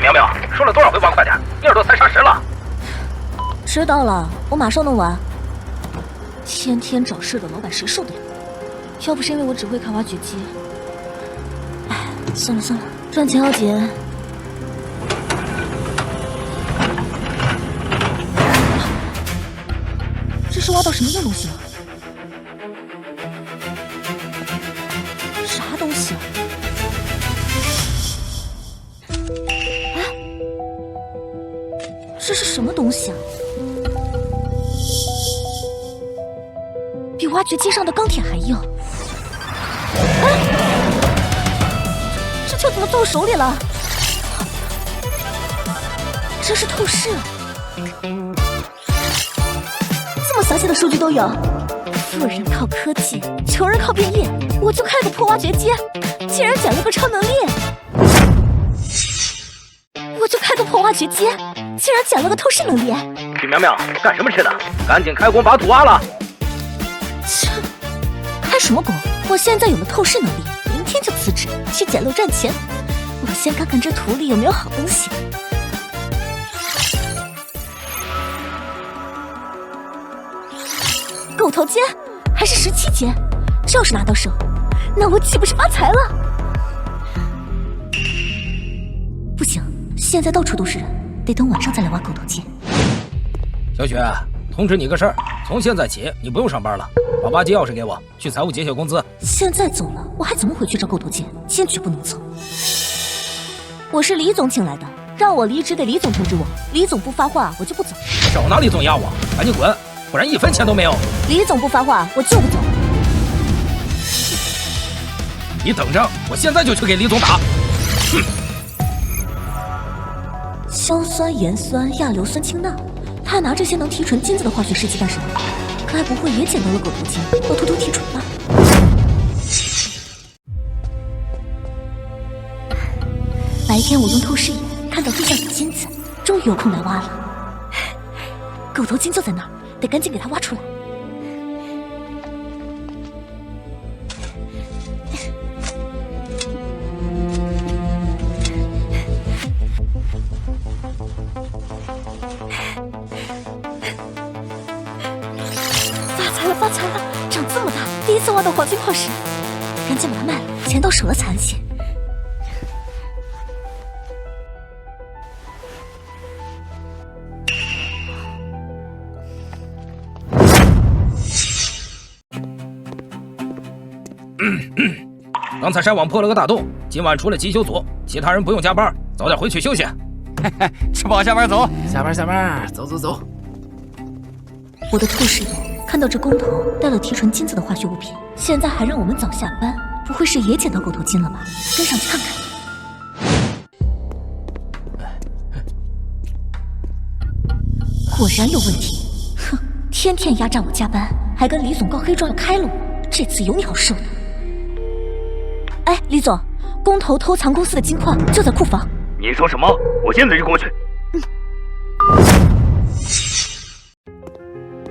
苗苗，说了多少回玩快点，你耳朵才啥时了？知道了，我马上弄完。天天找事的老板谁受得了？要不是因为我只会开挖掘机，哎，算了算了，赚钱要紧。这是挖到什么硬东西了？啥东西啊？哎，这是什么东西啊？比挖掘机上的钢铁还硬。哎，这球怎么在我手里了？这是透视。这么详细的数据都有。富人靠科技，穷人靠变异，我就开个破挖掘机，竟然捡了个超能力。我就开个破挖掘机，竟然捡了个透视能力。许苗苗，干什么吃的？赶紧开工把土挖了。切，开什么工？我现在有了透视能力，明天就辞职去捡漏赚钱。我先看看这土里有没有好东西。狗头尖还是17尖，要是拿到手，那我岂不是发财了？不行，现在到处都是人，得等晚上再来挖狗头尖。小雪，通知你个事儿，从现在起你不用上班了，把挖机钥匙给我，去财务结些工资。现在走了，我还怎么回去找狗头尖？坚决不能走。我是李总请来的，让我离职得李总通知我，李总不发话，我就不走。少拿李总压我，赶紧滚，不然1分钱都没有。李总不发话，我就不走。你等着，我现在就去给李总打。哼！硝酸、盐酸、亚硫酸氢钠，他拿这些能提纯金子的化学试剂干什么？该不会也捡到了狗头金，要偷偷提纯吧？白天我用透视眼看到地上有金子，终于有空来挖了。狗头金就在那儿，得赶紧给它挖出来。发财了，长这么大，第一次挖到黄金矿石，赶紧把它卖了，钱到手了才安心。刚才筛网破了个大洞，今晚除了机修组，其他人不用加班，早点回去休息。嘿嘿，吃饱下班走，下班，走。我的透视眼看到这工头带了提纯金子的化学物品，现在还让我们早下班，不会是也捡到狗头金了吧？跟上去看看。果然有问题，哼，天天压榨我加班，还跟李总告黑状要开了我，这次有你好受的。哎，李总，工头偷藏公司的金矿就在库房。你说什么？我现在就过去。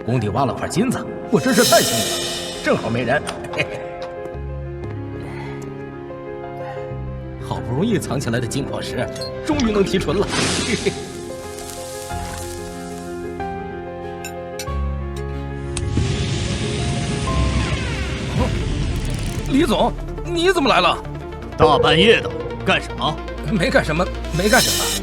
工地挖了块金子，我真是太幸运了，正好没人。嘿嘿，好不容易藏起来的金矿石，终于能提纯了。嘿嘿。李总，你怎么来了？大半夜的，干什么？没干什么。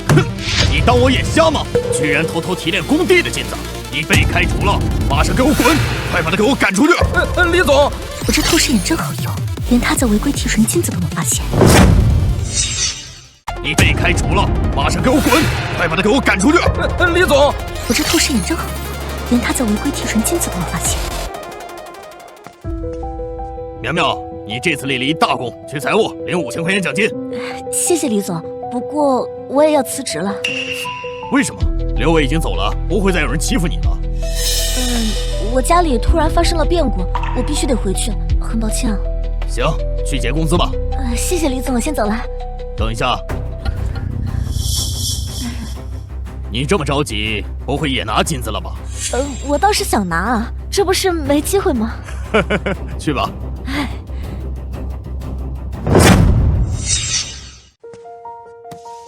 哼，你当我眼瞎吗？居然偷偷提炼工地的金子！你被开除了，马上给我滚！快把他给我赶出去！李总，我这透视眼真好用，连他在违规提纯金子都能发现。你被开除了，马上给我滚！快把他给我赶出去！李总，我这透视眼真好用，连他在违规提纯金子都能发现。苗苗，你这次立了一大功，去财务领5000块钱奖金。谢谢李总，不过我也要辞职了。为什么？刘伟已经走了，不会再有人欺负你了。我家里突然发生了变故，我必须得回去，很抱歉啊。行，去结工资吧。谢谢李总，我先走了。等一下，你这么着急，不会也拿金子了吧？我倒是想拿啊，这不是没机会吗？去吧。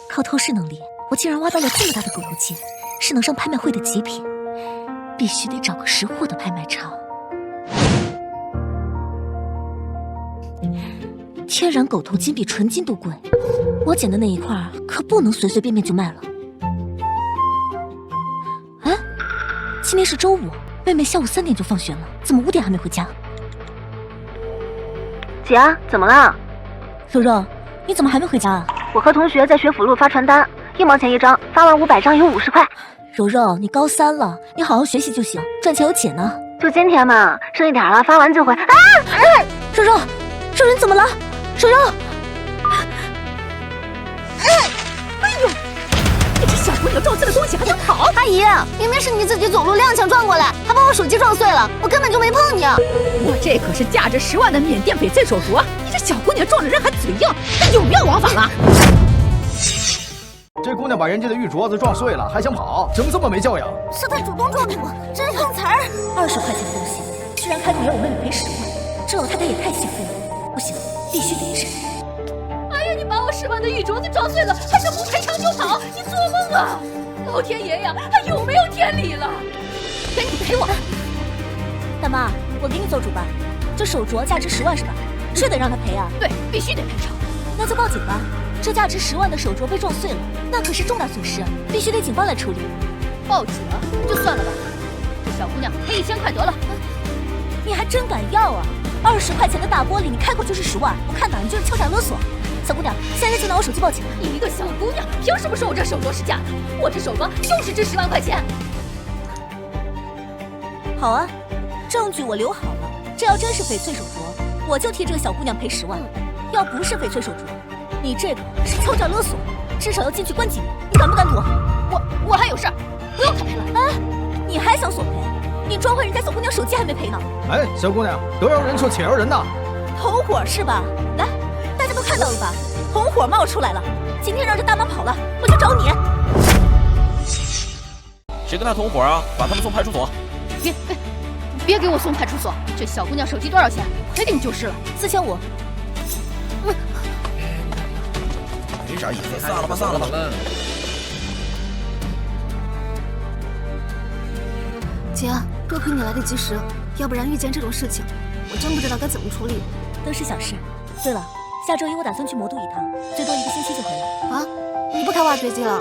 靠透视能力，我竟然挖到了这么大的狗头金，是能上拍卖会的极品，必须得找个识货的拍卖场。天然狗头金比纯金都贵，我捡的那一块可不能随随便便就卖了。哎，今天是周五，妹妹下午3点就放学了，怎么5点还没回家？姐，怎么了？柔柔，你怎么还没回家啊？我和同学在学府路发传单，1毛钱1张，发完500张有50块。柔柔，你高3了，你好好学习就行，赚钱有姐呢。就今天嘛，剩一点了，发完就回。啊！柔柔，柔柔你怎么了？柔柔！哎呦，你这小姑娘撞碎了东西还想跑？阿姨，明明是你自己走路踉跄撞过来，还把我手机撞碎了，我根本就没碰你。我这可是价值10万的缅甸翡翠手镯，你这小姑娘撞着人还嘴硬，那有没有王法了？这姑娘把人家的玉镯子撞碎了，还想跑，怎么这么没教养？是她主动撞的我，真碰瓷儿。20块钱的东西，居然开口要我妹妹赔10万，这老太太也太幸福了。不行，必须得治。哎呀，你把我10万的玉镯子撞碎了，还想不赔偿就跑？你做梦啊！老天爷呀，还有没有天理了？赶紧赔我！大妈，我给你做主吧。这手镯价值10万是吧？是得让她赔啊。对，必须得赔偿。那就报警吧。这价值10万的手镯被撞碎了，那可是重大损失，必须得警方来处理。报警就算了吧，这小姑娘赔1000块得了。你还真敢要啊！20块钱的大玻璃，你开口就是10万，我看哪你就是敲诈勒索。小姑娘，现在就拿我手机报警。你一个小姑娘，凭什么说我这手镯是假的？我这手镯就是值10万块钱。好啊，证据我留好了。这要真是翡翠手镯，我就替这个小姑娘赔10万；要不是翡翠手镯，你这个是敲诈勒索，至少要进去关几年。你敢不敢赌？我还有事儿，不用他赔了。哎，你还想索赔？你撞坏人家小姑娘手机还没赔呢。哎，小姑娘，得饶人处且饶人呐！同伙是吧？来，大家都看到了吧？同伙冒出来了。今天让这大妈跑了，我就找你。谁跟他同伙啊？把他们送派出所！别给我送派出所！这小姑娘手机多少钱？赔给你就是了。4500。没啥意思，散了吧。姐，多亏你来得及时，要不然遇见这种事情，我真不知道该怎么处理。都是小事。对了，下周一我打算去魔都一趟，最多1个星期就回来。啊？你不开挖掘机了？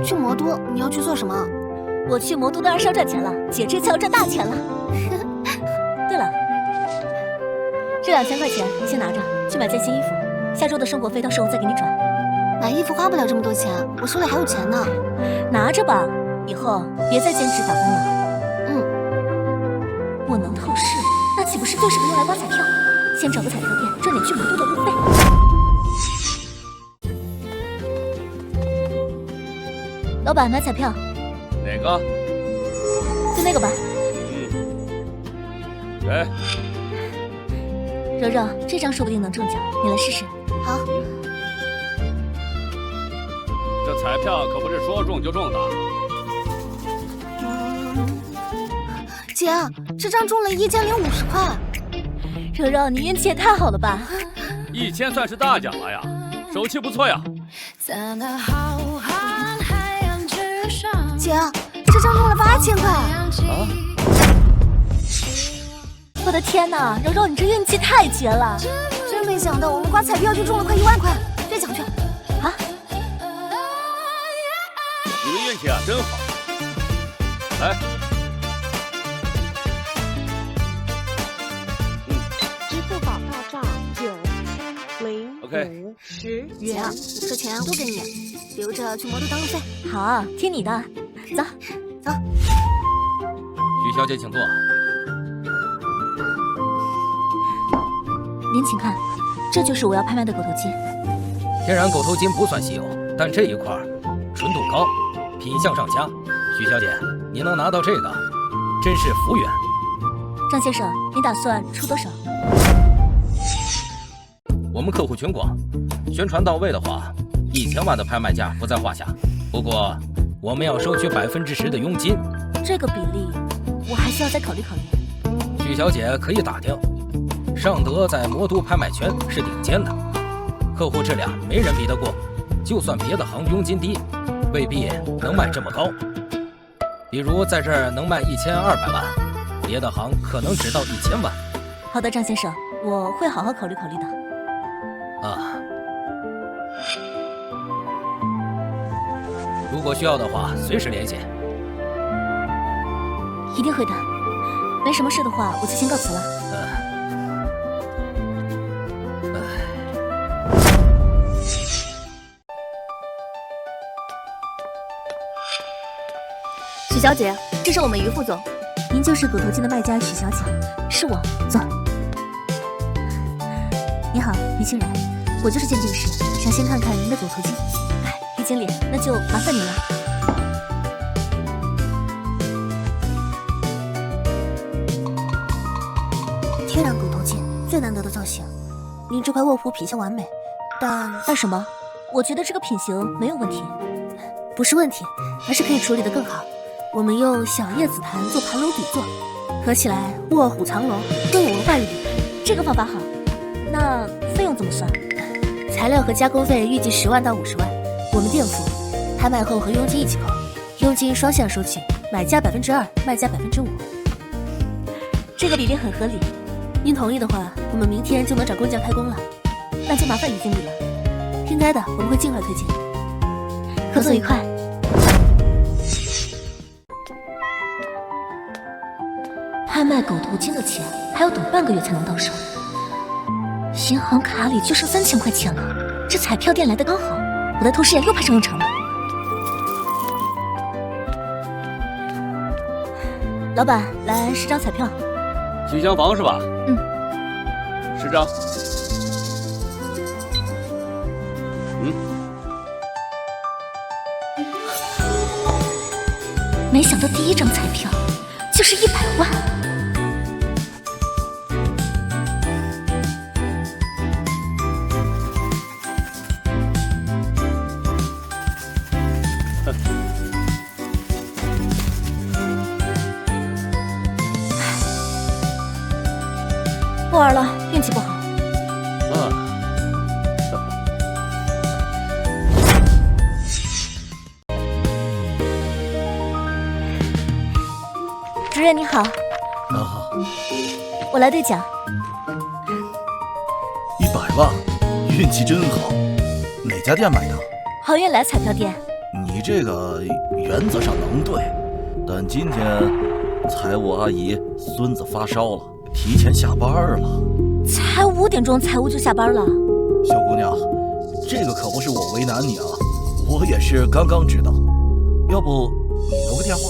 去魔都你要去做什么？我去魔都当然是要赚钱了，姐这次要赚大钱了。对了，这2000块钱你先拿着，去买件新衣服。下周的生活费到时候再给你转。买衣服花不了这么多钱，我手里还有钱呢。拿着吧，以后别再兼职打工了。我能透视，那岂不是最适合用来刮彩票？先找个彩票店赚点去魔都的路费。老板，买彩票。哪个？就那个吧。哎，柔柔，这张说不定能中奖，你来试试。好。这彩票可不是说中就中的。姐，这张中了1050块。柔柔，你运气也太好了吧！1000算是大奖了呀，手气不错呀。姐，这张中了8000块。啊！我的天哪，柔柔，你这运气太绝了！真没想到我们刮彩票就中了快1万块，兑奖去。啊！你们运气啊真好。来。支付宝到账93050姐，元。这钱都给你，留着去魔都当路费。好，听你的。走，走。徐小姐，请坐。您请看，这就是我要拍卖的狗头金。天然狗头金不算稀有，但这一块纯度高，品相上佳。徐小姐，您能拿到这个，真是福缘。张先生，您打算出多少？我们客户群广，宣传到位的话，1000万的拍卖价不在话下。不过，我们要收取10%的佣金。这个比例，我还需要再考虑考虑。徐小姐可以打听，尚德在魔都拍卖圈是顶尖的，客户质量没人比得过。就算别的行佣金低，未必能卖这么高。比如在这儿能卖1200万，别的行可能只到1000万。好的，张先生，我会好好考虑考虑的。啊，如果需要的话，随时联系。一定会的。没什么事的话，我就先告辞了。许小姐，这是我们于副总。您就是狗头金的卖家许小姐？是我，坐。你好，于清然，我就是鉴定师，想先看看您的狗头金。哎，于经理，那就麻烦您了。天然狗头金，最难得的造型。您这块卧虎品相完美，但什么？我觉得这个品型没有问题。不是问题，而是可以处理得更好。我们用小叶紫檀做盘龙底座，合起来卧虎藏龙，更有文化一点。这个方法好。那费用怎么算？材料和加工费预计10万到50万，我们店付，拍卖后和佣金一起扣，佣金双向收取，买家2%，卖家5%。这个比例很合理。您同意的话，我们明天就能找工匠开工了。那就麻烦于经理了。应该的，我们会尽快推进。合作愉快。拍卖狗头金的钱还要等半个月才能到手，银行卡里就剩3000块钱了，这彩票店来的刚好，我的透视眼又派上用场了。老板，来10张彩票。许厢房是吧？嗯。10张。没想到第1张彩票就是100万。不玩了，运气不好。主任你好。好。我来兑奖。100万，运气真好。哪家店买的？豪运来彩票店。你这个原则上能兑，但今天财务阿姨孙子发烧了，提前下班了。才5点钟，财务就下班了。小姑娘，这个可不是我为难你啊，我也是刚刚知道。要不你留个电话，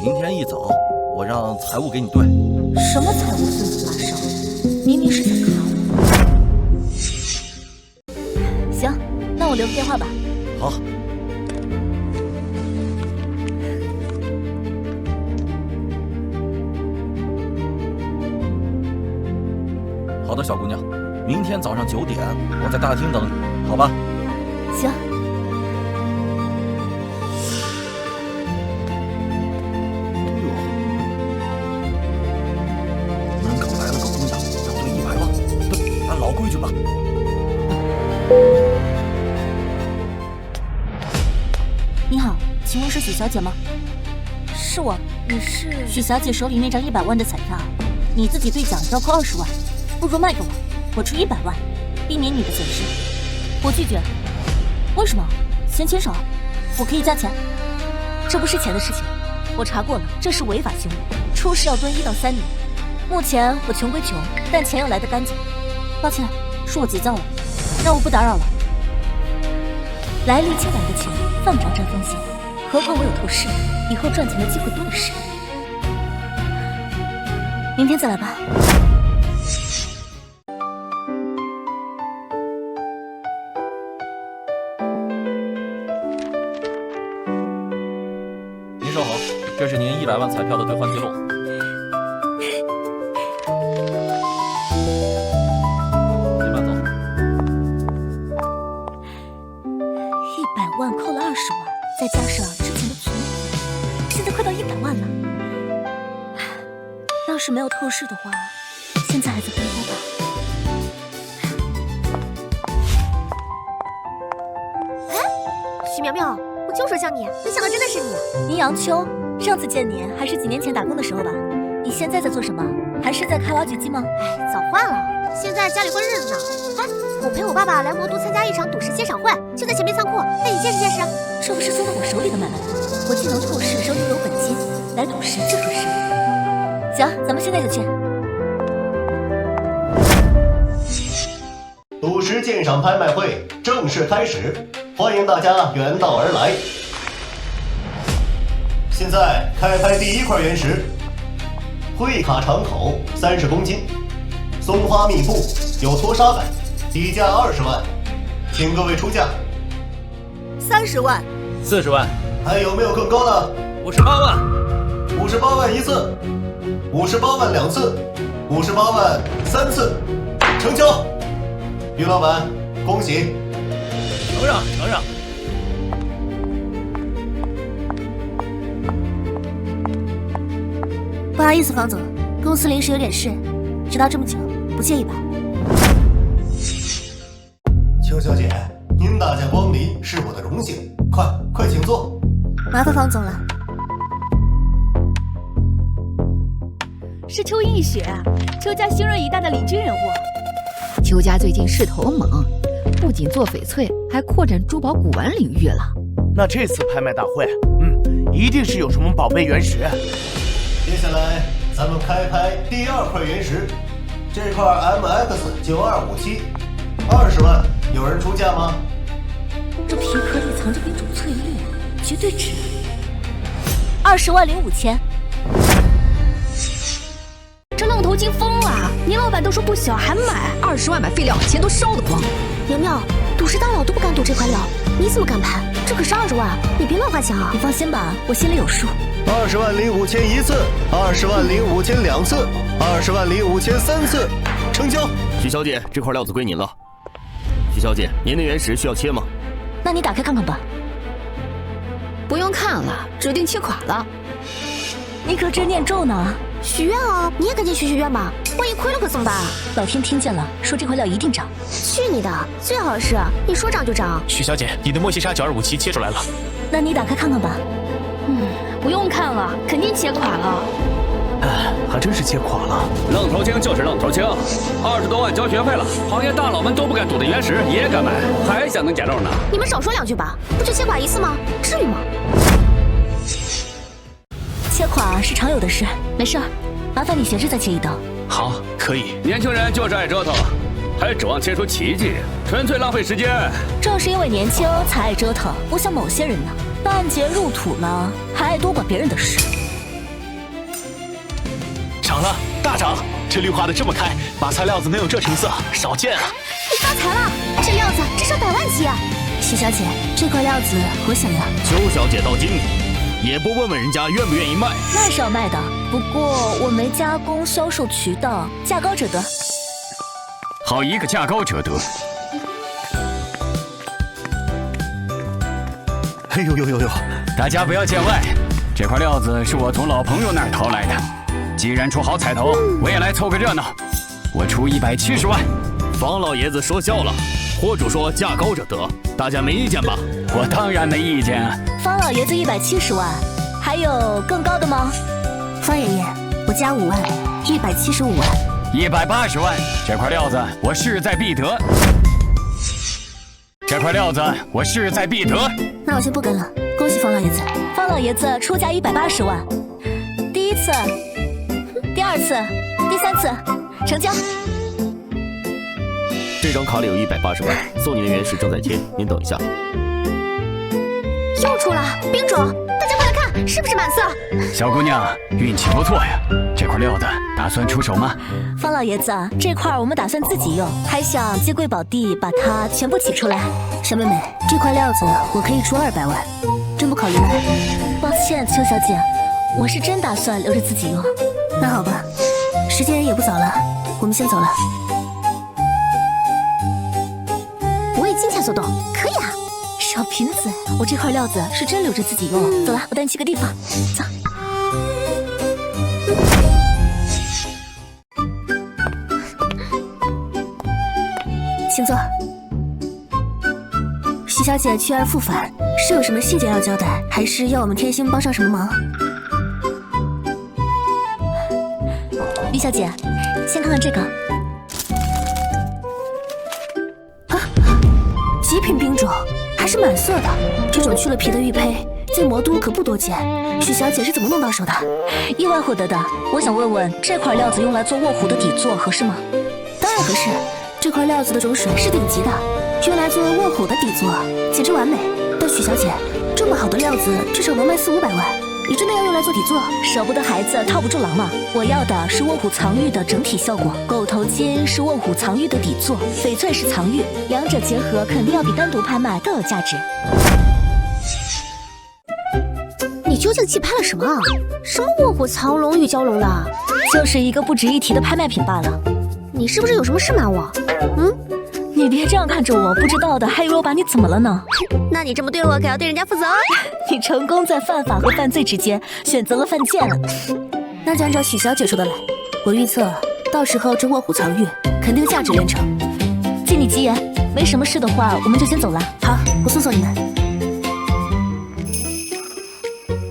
明天一早我让财务给你兑。什么财务孙子发烧？明明是在卡我。行，那我留个电话吧。好。好的，小姑娘，明天早上9点，我在大厅等你，好吧？行。门口来了个姑娘，要兑100万，对，按老规矩吧。你好，请问是许小姐吗？是我。你是许小姐手里那张100万的彩票，你自己兑奖要扣20万。不如卖给我，我出100万，避免你的损失。我拒绝。为什么？嫌钱少？我可以加钱。这不是钱的事情，我查过了，这是违法行为，出事要蹲1到3年。目前我穷归穷，但钱要来得干净。抱歉，是我急躁了，让我不打扰了。来历清白的钱犯不着沾风险，何况我有透视，以后赚钱的机会多的是。明天再来吧。这是您100万彩票的兑换记录。您慢走。100万扣了20万，再加上之前的存款，现在快到100万了。要是没有透视的话，现在还在分拨吧。哎，许苗苗，我我就说像你，没想到真的是你。倪阳秋，上次见你还是几年前打工的时候吧？你现在在做什么？还是在开挖掘机吗？哎，早换了，现在家里过日子呢。哎，我陪我爸爸来魔都参加一场赌石鉴赏会，就在前面仓库，带你见识见识。这不是送到我手里的买卖吗？我既能透视手里有本金，来赌石正合适。行，咱们现在就去。赌石鉴赏拍卖会正式开始，欢迎大家远道而来。现在开拍第一块原石，会卡长口30公斤，松花密布，有脱沙感，底价20万，请各位出价。30万，40万，还有没有更高的？58万，58万1次，58万2次，58万3次，成交。于老板，恭喜！承让，承让。不好意思，方总，公司临时有点事，迟到这么久，不介意吧？邱小姐，您大驾光临是我的荣幸，快请坐。麻烦方总了。是邱映雪，邱家新锐一代的领军人物。邱家最近势头猛，不仅做翡翠，还扩展珠宝古玩领域了。那这次拍卖大会，一定是有什么宝贝原石。接下来咱们开拍第2块原石，这块 MX9257，20万，有人出价吗？这皮壳里藏着一种翠绿，绝对值。20万0 5千。这愣头青疯了，倪老板都说不小还买，20万买废料，钱都烧得慌。苗苗，赌石大佬都不敢赌这块料，你怎么敢拍？这可是20万，你别乱花钱啊！你放心吧，我心里有数。20万0 5千1次，20万0 5千2次，20万0 5千3次，成交。徐小姐，这块料子归您了。徐小姐，您的原石需要切吗？那你打开看看吧。不用看了，指定切垮了。你可真念咒呢。许愿啊，你也赶紧许愿吧，万一亏了可怎么办？老天听见了，说这块料一定涨。去你的！最好是你说涨就涨。许小姐，你的莫西沙9257切出来了。那你打开看看吧。不用看了，肯定切垮了。还真是切垮了。愣头青就是愣头青，20多万交学费了，行业大佬们都不敢赌的原石也敢买，还想能捡漏呢？你们少说2句吧，不就切垮1次吗？至于吗？切垮是常有的事，没事儿，麻烦你闲着再切一刀。好，可以。年轻人就是爱折腾，还指望切出奇迹，纯粹浪费时间。正是因为年轻才爱折腾，不像某些人呢，半截入土了，还爱多管别人的事。涨了，大涨！这绿化的这么开，马赛料子能有这成色，少见啊！你发财了，这料子至少100万起。徐小姐，这块料子我想要。邱小姐到经理，也不问问人家愿不愿意卖。那是要卖的，不过我没加工销售渠道，价高者得。好一个价高者得！哎呦，大家不要见外，这块料子是我从老朋友那儿淘来的。既然出好彩头，我也来凑个热闹。我出170万。房老爷子说笑了，货主说价高者得，大家没意见吧？我当然没意见啊。方老爷子170万，还有更高的吗？方爷爷，我加5万，175万，180万。这块料子我势在必得。这块料子我势在必得。那我先不跟了，恭喜方老爷子。方老爷子出价180万，第1次，第2次，第3次，成交。这张卡里有180万，送你的原石正在切，您等一下。又出了冰种，大家快来看，是不是满色？小姑娘运气不错呀，这块料子打算出手吗？方老爷子，这块我们打算自己用，还想借贵宝地把它全部起出来。小妹妹，这块料子我可以出200万，真不考虑卖？抱歉，邱小姐，我是真打算留着自己用。那好吧，时间也不早了，我们先走了。我也金钱所动，可以啊。小贫子，我这块料子是真留着自己用。走了，我带你去个地方。走。请坐。徐徐小姐去而复返，是有什么细节要交代，还是要我们天星帮上什么忙？李小姐，先看看这个。啊，极品冰种，还是满色的。这种去了皮的玉佩，在魔都可不多见。许小姐是怎么弄到手的？意外获得的。我想问问，这块料子用来做卧虎的底座合适吗？当然合适。这块料子的种水是顶级的，用来做卧虎的底座，简直完美。但许小姐，这么好的料子，至少能卖400-500万。你真的要用来做底座？舍不得孩子套不住狼嘛。我要的是卧虎藏玉的整体效果，狗头金是卧虎藏玉的底座，翡翠是藏玉，两者结合肯定要比单独拍卖更有价值。你究竟竞拍了什么？什么卧虎藏龙玉蛟龙的？就是一个不值一提的拍卖品罢了。你是不是有什么事瞒我？你别这样看着我，不知道的还以为我把你怎么了呢。那你这么对我，可要对人家负责哦。你成功在犯法和犯罪之间选择了犯贱了。那就按照许小姐说的来，我预测到时候这卧虎藏玉肯定价值连城。借你吉言，没什么事的话，我们就先走了。好，我送送你们。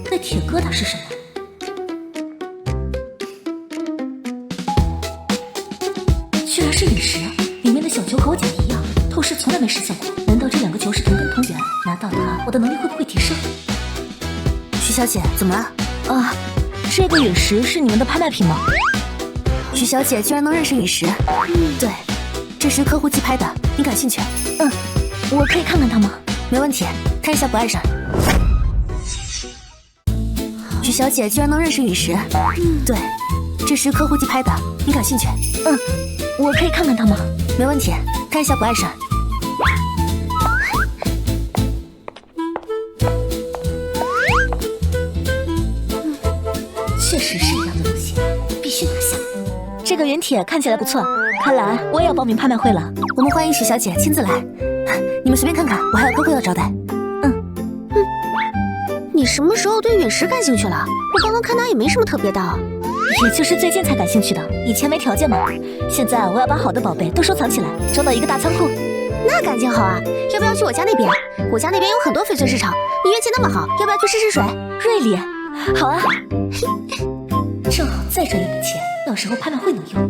那铁疙瘩是什么？居然是陨石，里面的小球和我讲的一样，透视从来没失效过。难道这2个球是同根同源？拿到它，我的能力会不会提升？徐小姐，怎么了？啊，这个陨石是你们的拍卖品吗？徐小姐居然能认识陨石？对，这是客户寄拍的，你感兴趣？我可以看看它吗？没问题，看一下不碍事。许小姐居然能认识陨石？对，这是客户寄拍的，你感兴趣？我可以看看它吗？没问题，看一下不碍事。确实是一样的东西，必须拿下。这个陨铁看起来不错，看来我也要报名拍卖会了。我们欢迎许小姐亲自来，你们随便看看，我还有客户要招待。你什么时候对陨石感兴趣了？我刚刚看它也没什么特别的。也就是最近才感兴趣的，以前没条件嘛。现在我要把好的宝贝都收藏起来，找到一个大仓库。那感情好啊，要不要去我家那边？我家那边有很多翡翠市场，你运气那么好，要不要去试试水？瑞丽，好啊，正好再赚一笔钱，到时候拍卖会能用。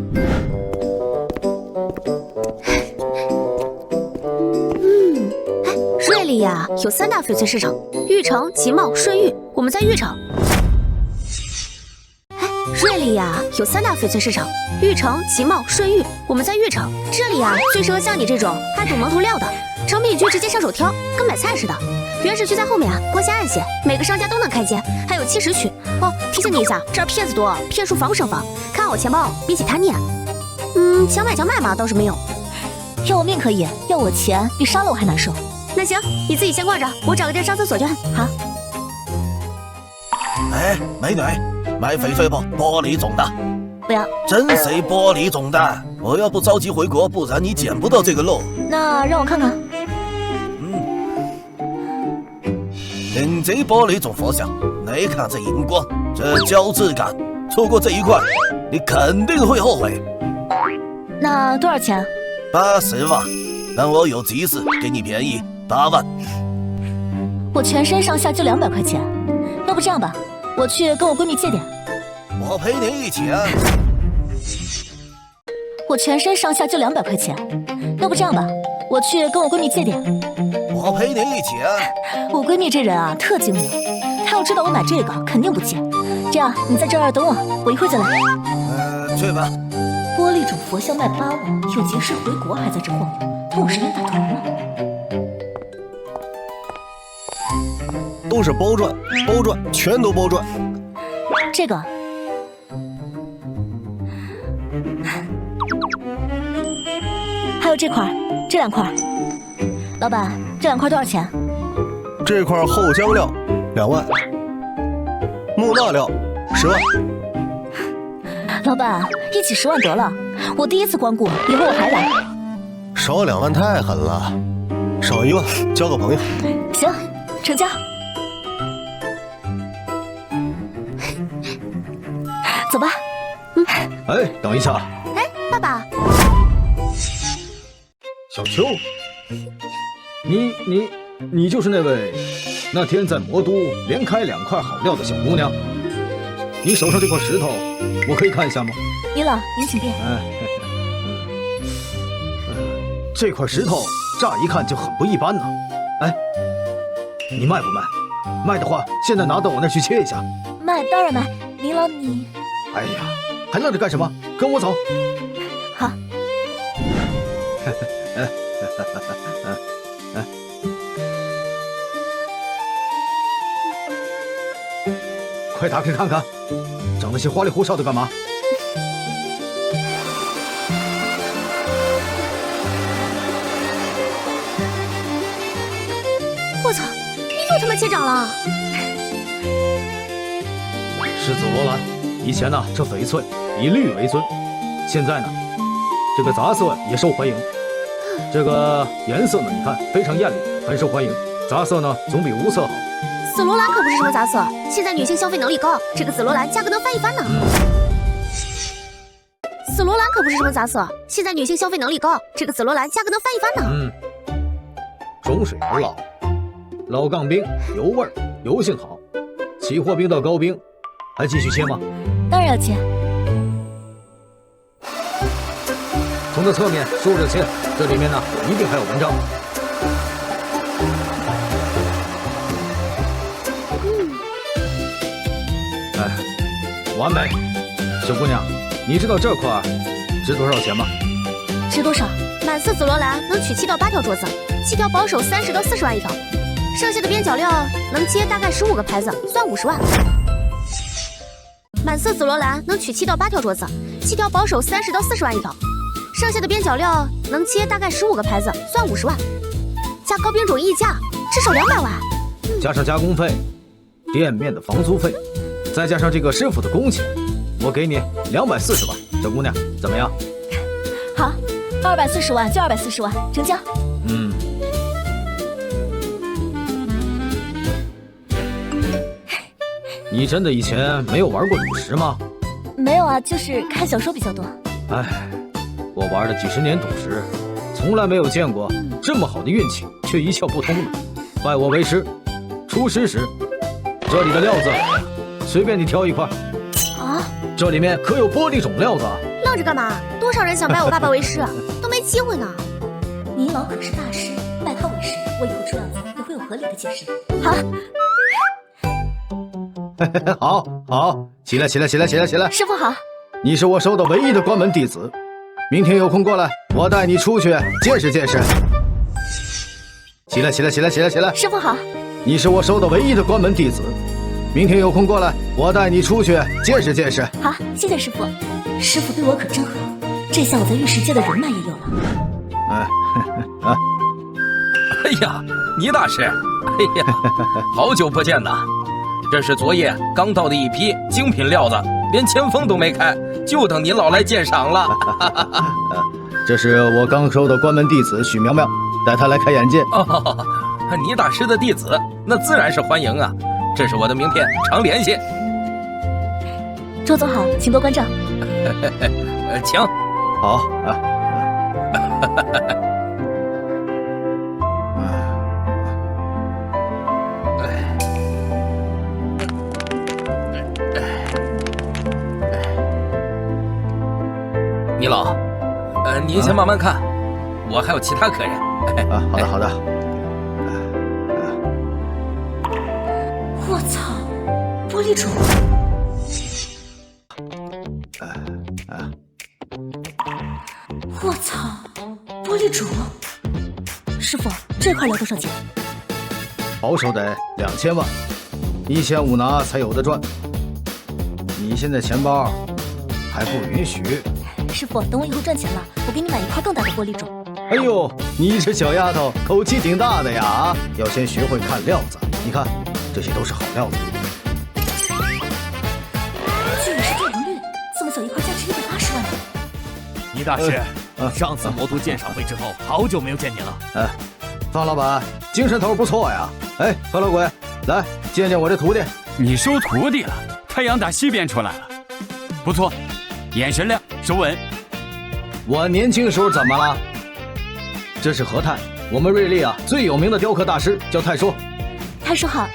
瑞丽呀，有3大翡翠市场：玉城、集贸、顺玉。我们在玉城。瑞丽呀，有3大翡翠市场：玉城、集贸、顺玉。我们在玉城。这里呀，最适合像你这种爱赌蒙头料的，成品区直接上手挑，跟买菜似的。原始区在后面啊，光线暗些，每个商家都能开间，还有70区。哦，提醒你一下，这儿骗子多，骗术防不胜防。看好钱包，比起贪念。想买就卖嘛，倒是没有。要我命可以，要我钱比杀了我还难受。那行，你自己先挂着，我找个地儿上厕所去。好。哎，美女，买翡翠不？玻璃种的。不要。真是玻璃种的，我要不着急回国，不然你捡不到这个肉。那让我看看。顶级玻璃种佛像，你看这荧光，这胶质感，错过这一块，你肯定会后悔。那多少钱？80万，但我有急事，给你便宜8万。我全身上下就200块钱，要不这样吧，我去跟我闺蜜借点。我陪你一起啊。我全身上下就200块钱，要不这样吧，我去跟我闺蜜借点。我陪你一起啊。我闺蜜这人啊，特精明，她要知道我买这个，肯定不借。这样，你在这儿等我，我一会儿就来。去吧。玻璃种佛像卖8万，有急事回国还在这晃悠，当我是冤大头吗？都是包赚，包赚，全都包赚。这个，还有这块，这2块。老板，这2块多少钱？这块后浆料2万，木纳料10万。老板，一起10万得了，我第一次光顾，以后我还来。少2万太狠了，少1万交个朋友。行，成交。走吧。哎，等一下。哎，爸爸。小秋，你你就是那位那天在魔都连开2块好料的小姑娘？你手上这块石头，我可以看一下吗？李老，您请便。这块石头乍一看就很不一般呢。哎，你卖不卖？卖的话，现在拿到我那儿去切一下。卖，当然卖。李老你……哎呀，还愣着干什么？跟我走。好。快打开看看，整那些花里胡哨的干嘛？我操，你又他妈切掌了！是紫罗兰，以前呢这翡翠以绿为尊，现在呢这个杂色也受欢迎。这个颜色呢，你看非常艳丽，很受欢迎。杂色呢总比无色好。紫罗兰可不是什么杂色，现在女性消费能力高，这个紫罗兰价格能翻一番呢。紫罗兰可不是什么杂色，现在女性消费能力高，这个紫罗兰价格能翻一番呢。中水而老，老杠冰，油味儿，油性好。起货冰到高冰，还继续切吗？当然要切。从这侧面竖着切，这里面呢一定还有文章。完美，小姑娘，你知道这块值多少钱吗？值多少？满色紫罗兰能取7到8条镯子，7条保守30到40万一条，剩下的边角料能接大概15个牌子，算50万。满色紫罗兰能取7到8条镯子，7条保守30到40万一条，剩下的边角料能接大概15个牌子，算50万。加高冰种溢价，至少200万。加上加工费、店面的房租费。再加上这个师傅的工钱，我给你240万，小姑娘，怎么样？好，240万就240万，成交。你真的以前没有玩过赌石吗？没有啊，就是看小说比较多。哎，我玩了几10年赌石，从来没有见过这么好的运气，却一窍不通的。拜我为师，出师时，这里的料子。随便你挑一块啊！这里面可有玻璃种料子。愣着干嘛？多少人想拜我爸爸为师，都没机会呢。您老可是大师，拜他为师，我以后出料子也会有合理的解释。好，好，起来！师傅好。你是我收的唯一的关门弟子，明天有空过来，我带你出去见识见识。起来！师傅好。你是我收的唯一的关门弟子。明天有空过来，我带你出去见识见识。好，谢谢师傅。师傅对我可真好，这下我在玉石界的人脉也有了。哎呀，倪大师，哎呀，好久不见呐！这是昨夜刚到的一批精品料子，连签封都没开，就等您老来鉴赏了。这是我刚收的关门弟子许苗苗，带她来开眼界。倪大师的弟子，那自然是欢迎啊。这是我的名片，常联系。周总好，请多关照。请。好啊。倪老，您先慢慢看，我还有其他客人。好的。我操，玻璃种！我操，玻璃种！师傅，这块料多少钱？保守得2000万，1500拿才有的赚。你现在钱包还不允许。师傅，等我以后赚钱了，我给你买一块更大的玻璃种。哎呦，你这小丫头口气挺大的呀！要先学会看料子，你看。这些都是好料子，居然是电王绿，这么小一块，价值180万呢！倪大师，上次魔都鉴赏会之后，好久没有见你了。方老板精神头不错呀！哎，何老鬼，来见见我这徒弟。你收徒弟了？太阳打西边出来了，不错，眼神亮，手稳。我年轻时候怎么了？这是何太，我们瑞丽啊最有名的雕刻大师叫太叔。太叔好。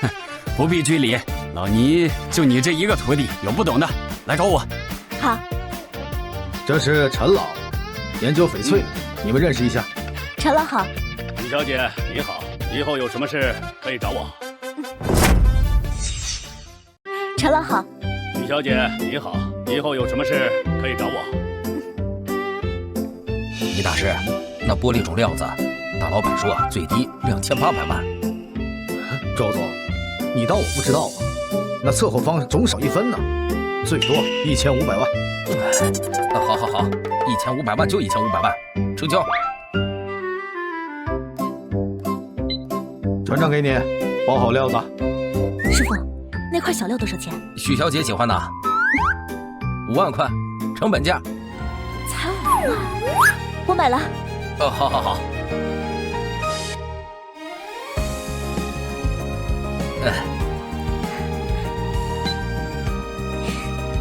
不必拘礼，老倪就你这一个徒弟，有不懂的来找我。好。这是陈老，研究翡翠，你们认识一下。陈老好。李小姐你好，以后有什么事可以找我。陈老好。李小姐你好，以后有什么事可以找我。倪大师，那玻璃种料子，大老板说最低2800万。周总，你当我不知道吗？那策划方总少1分呢，最多1500万。好，1500万就1500万，成交。船账给你，包好料子。师傅，那块小料多少钱？许小姐喜欢的，5万块，成本价。才5万，我买了。好。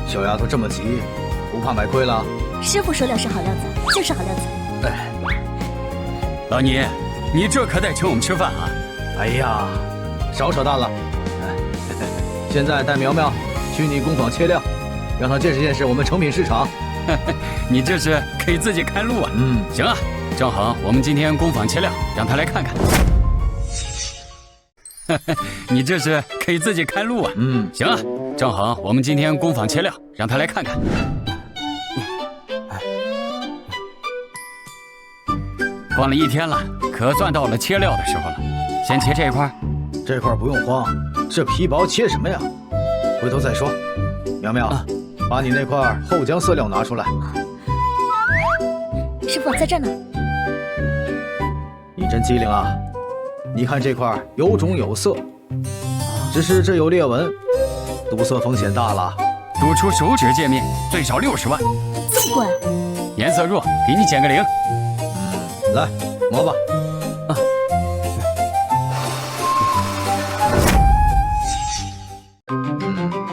小丫头这么急，不怕买亏了？师傅说料是好料子，就是好料子。老倪，你这可得请我们吃饭啊！哎呀，少扯淡了。现在带苗苗去你工坊切料，让他见识见识我们成品市场。你这是给自己开路啊！行啊，正好我们今天工坊切料，让他来看看。你这是给自己开路啊！行啊，正好我们今天工坊切料，让他来看看。逛了一天了，可算到了切料的时候了。先切这块，这块不用慌，这皮薄切什么呀？回头再说。苗苗，把你那块后姜色料拿出来。师傅在这呢。你真机灵啊！你看这块有种有色，只是这有裂纹，堵塞风险大了。堵出手指界面最少60万。这么贵？颜色弱，给你减个0。来，磨吧。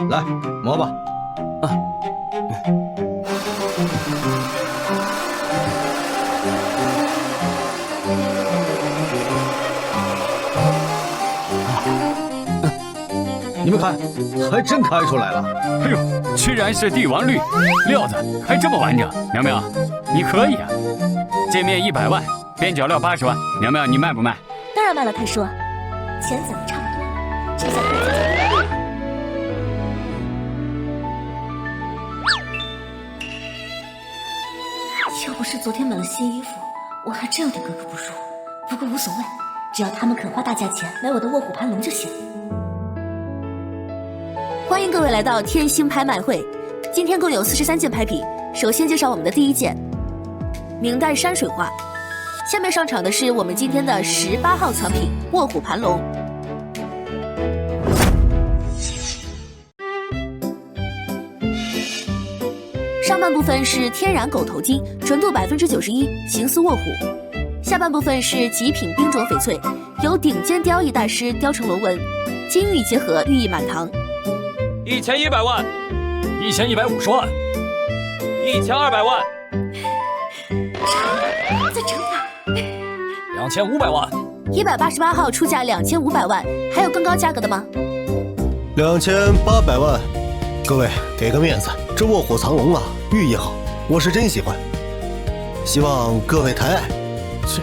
来，磨吧。你们看，还真开出来了。哎呦，居然是帝王绿，料子还这么完整。苗苗，你可以啊！界面100万，边角料80万。苗苗，你卖不卖？当然卖了，太叔。钱攒的差不多了，剩下可以自己用。要不是昨天买了新衣服，我还真有点格格不入。不过无所谓，只要他们肯花大价钱买我的卧虎盘龙就行。欢迎各位来到天星拍卖会，今天共有43件拍品。首先介绍我们的第一件，明代山水画。下面上场的是我们今天的18号藏品卧虎盘龙。上半部分是天然狗头金，纯度91%，形似卧虎。下半部分是极品冰镯翡翠，由顶尖雕艺大师雕成龙纹，金玉结合，寓意满堂。1100万，1150万，1200万，再整点，2500万。188号出价2500万，还有更高价格的吗？2800万，各位给个面子，这卧虎藏龙啊，寓意好，我是真喜欢，希望各位抬爱。去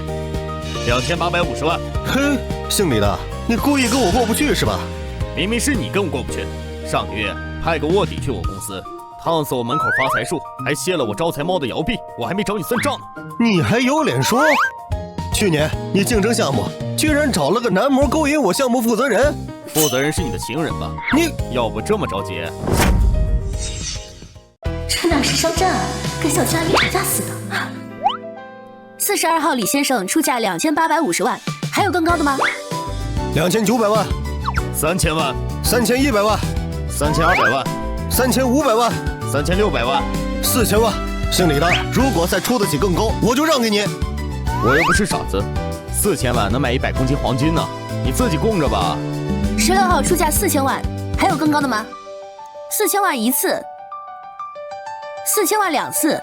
，2850万。嘿，姓李的，你故意跟我过不去是吧？明明是你跟我过不去。上个月派个卧底去我公司，烫死我门口发财树，还卸了我招财猫的摇臂，我还没找你算账呢。你还有脸说？去年你竞争项目居然找了个男模勾引我项目负责人，负责人是你的情人吧？你要不这么着急？这哪是商战啊，跟小家里打架似的。42号李先生出价2850万，还有更高的吗？2900万，3000万，3100万，3200万，3500万，3600万，4000万。姓李的，如果再出得起更高，我就让给你。我又不是傻子，4000万能买100公斤黄金呢，你自己供着吧。16号出价4000万，还有更高的吗？4000万1次，4000万2次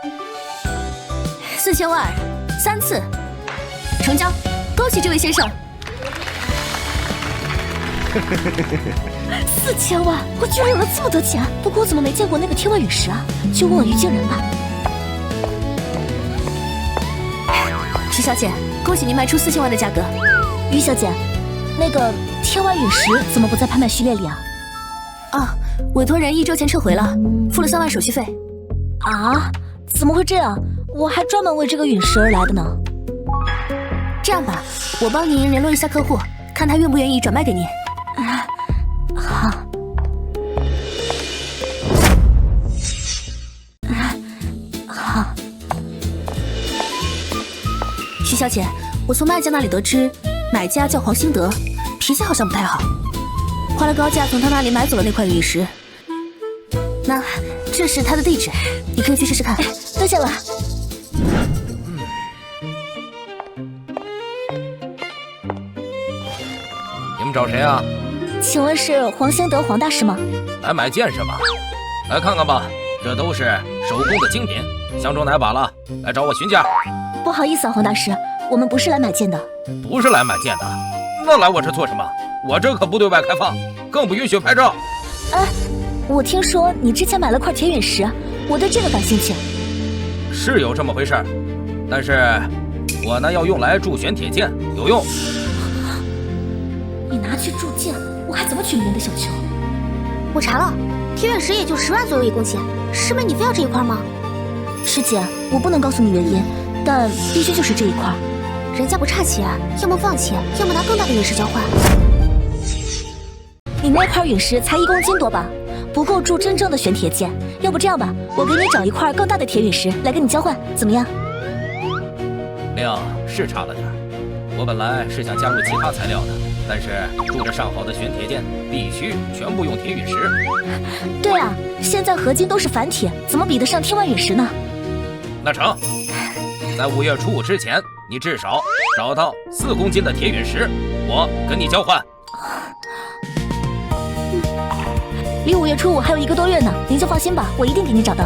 ，4000万3次，成交。恭喜这位先生！4000万，我居然有了这么多钱！不过我怎么没见过那个天外陨石啊？去问问于静人吧。徐小姐，恭喜您卖出4000万的价格。于小姐，那个天外陨石怎么不在拍卖序列里啊？啊，委托人1周前撤回了，付了3万手续费。啊？怎么会这样？我还专门为这个陨石而来的呢。这样吧，我帮您联络一下客户，看他愿不愿意转卖给您。好。好。徐小姐，我从卖家那里得知，买家叫黄兴德，脾气好像不太好，花了高价从他那里买走了那块陨石。那这是他的地址，你可以去试试看。多谢了。你们找谁啊？请问是黄兴德黄大师吗？来买剑是吧？来看看吧，这都是手工的精品，相中哪把了？来找我询价。不好意思啊，黄大师，我们不是来买剑的。不是来买剑的，那来我这做什么？我这可不对外开放，更不允许拍照。哎，我听说你之前买了块铁陨石，我对这个感兴趣。是有这么回事，但是我呢要用来铸玄铁剑，有用。你拿去铸剑，我还怎么娶你的小球？我查了，铁陨石也就10万左右一公斤，师妹你非要这一块吗？师姐，我不能告诉你原因，但必须就是这一块。人家不差钱，要么放弃，要么拿更大的陨石交换。你那块陨石才1公斤多吧，不够铸真正的玄铁剑。要不这样吧，我给你找一块更大的铁陨石来跟你交换，怎么样？量是差了点，我本来是想加入其他材料的，但是铸着上好的玄铁剑必须全部用铁陨石。对啊，现在合金都是反铁，怎么比得上天外陨石呢？那成，在5月初5之前，你至少找到4公斤的铁陨石，我跟你交换。离5月初5还有1个多月呢，您就放心吧，我一定给你找到。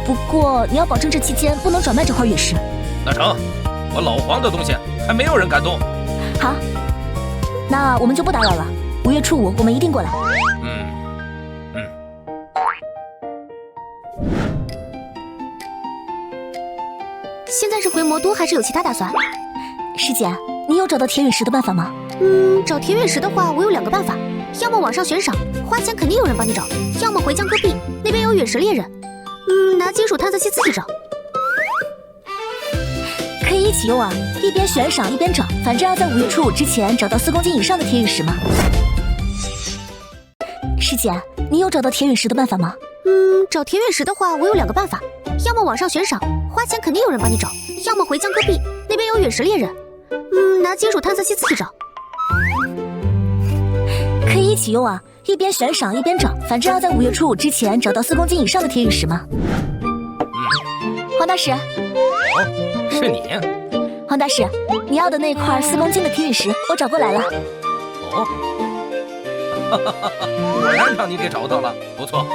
不过你要保证这期间不能转卖这块陨石。那成，我老黄的东西还没有人敢动。好，那我们就不打扰了，5月初5我们一定过来。现在是回魔都还是有其他打算？师姐，你有找到铁陨石的办法吗？找铁陨石的话，我有2个办法，要么网上悬赏，花钱肯定有人帮你找；要么回疆戈壁，那边有陨石猎人。拿金属探测器自己找。可以一起用啊，一边悬赏一边找，反正要在5月初5之前找到4公斤以上的铁陨石嘛。师姐，你有找到铁陨石的办法吗？找铁陨石的话，我有2个办法，要么网上悬赏，花钱肯定有人帮你找；要么回疆戈壁，那边有陨石猎人。拿金属探测器自己找。可以一起用啊，一边悬赏一边找，反正要在5月初5之前找到4公斤以上的铁陨石嘛。黄大师。是你。黄大师，你要的那块4公斤的铁陨石，我找过来了。果然让你给找到了，不错，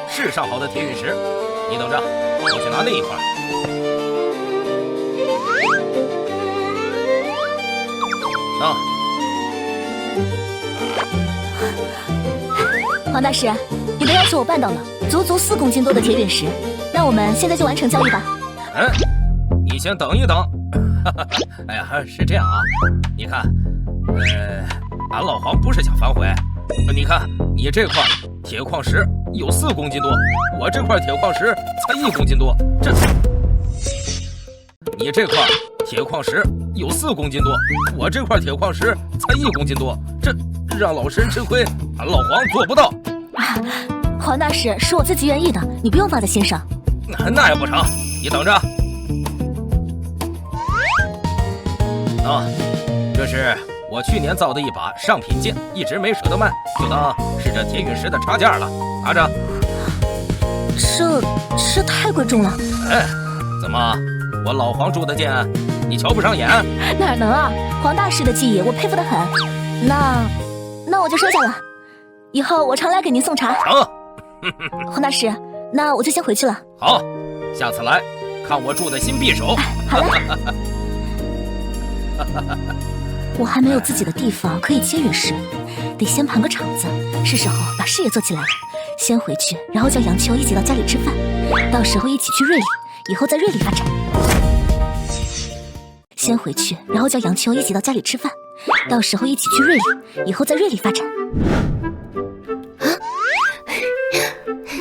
是上好的铁陨石。你等着，我去拿那一块。啊！黄大师，你的要求我办到了，足4公斤多的铁陨石。那我们现在就完成交易吧。你先等一等。哎呀，是这样啊，你看，俺老黄不是想反悔。你看，你这块铁矿石有4公斤多，我这块铁矿石才1公斤多，你这块铁矿石有4公斤多，我这块铁矿石才1公斤多，这让老身吃亏，俺老黄做不到。黄大师是我自己愿意的，你不用放在心上。那也不成，你等着。这是我去年造的一把上品剑，一直没舍得卖，就当是这铁陨石的差价了，拿着。这太贵重了。怎么，我老黄铸的剑你瞧不上眼？哪能啊，黄大师的技艺我佩服得很。那我就收下了，以后我常来给您送茶。黄大师，那我就先回去了。好，下次来看我铸的新匕首。好的。我还没有自己的地方可以接陨石，得先盘个场子，是时候把事业做起来了。先回去，然后叫杨秋一起到家里吃饭，到时候一起去瑞丽，以后在瑞丽发展。先回去，然后叫杨秋一起到家里吃饭，到时候一起去瑞丽，以后在瑞丽发展。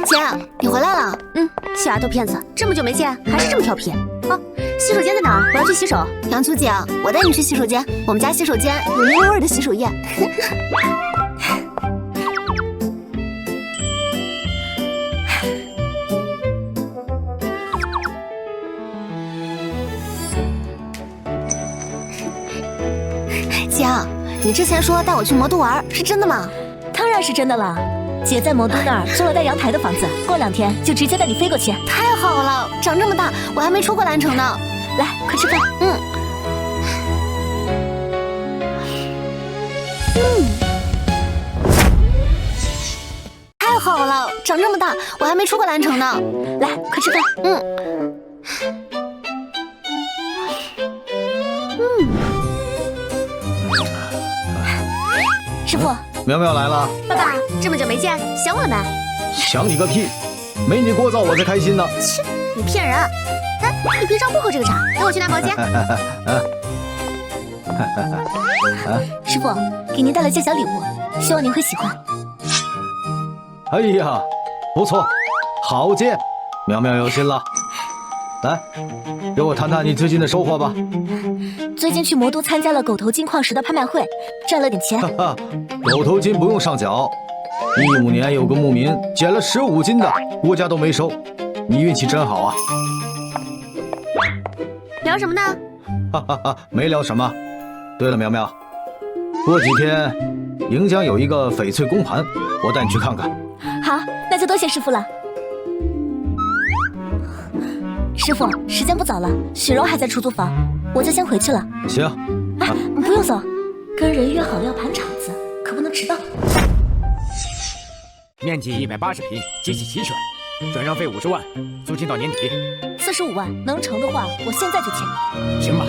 姐，你回来了。小丫头片子，这么久没见，还是这么调皮。哦，洗手间在哪儿？我要去洗手。杨秋姐，我带你去洗手间。我们家洗手间有牛油味的洗手液。姐，你之前说带我去魔都玩，是真的吗？当然是真的了。姐在魔都那儿租了带阳台的房子，过2天就直接带你飞过去。太好了，长这么大我还没出过兰城呢。来，快吃饭。太好了，长这么大我还没出过兰城呢。来，快吃饭。师傅，苗苗来了。爸爸，这么久没见，想我了没？想你个屁！没你聒噪我才开心呢。切，你骗人！哎，你平常不喝这个茶，跟我去拿毛巾。师傅，给您带了件小礼物，希望您会喜欢。哎呀，不错，好件，苗苗有心了。来，给我谈谈你最近的收获吧。最近去魔都参加了狗头金矿石的拍卖会，赚了点钱。狗头金不用上缴。15年有个牧民捡了15斤的，国家都没收，你运气真好啊！聊什么呢？没聊什么。对了，苗苗，过几天盈江有一个翡翠公盘，我带你去看看。好，那就多谢师傅了。师傅，时间不早了，雪柔还在出租房，我就先回去了。行。哎，不用走，跟人约好了要盘场子，可不能迟到。面积180平，机器齐全，转让费50万，租金到年底。45万，能成的话，我现在就签。行吧。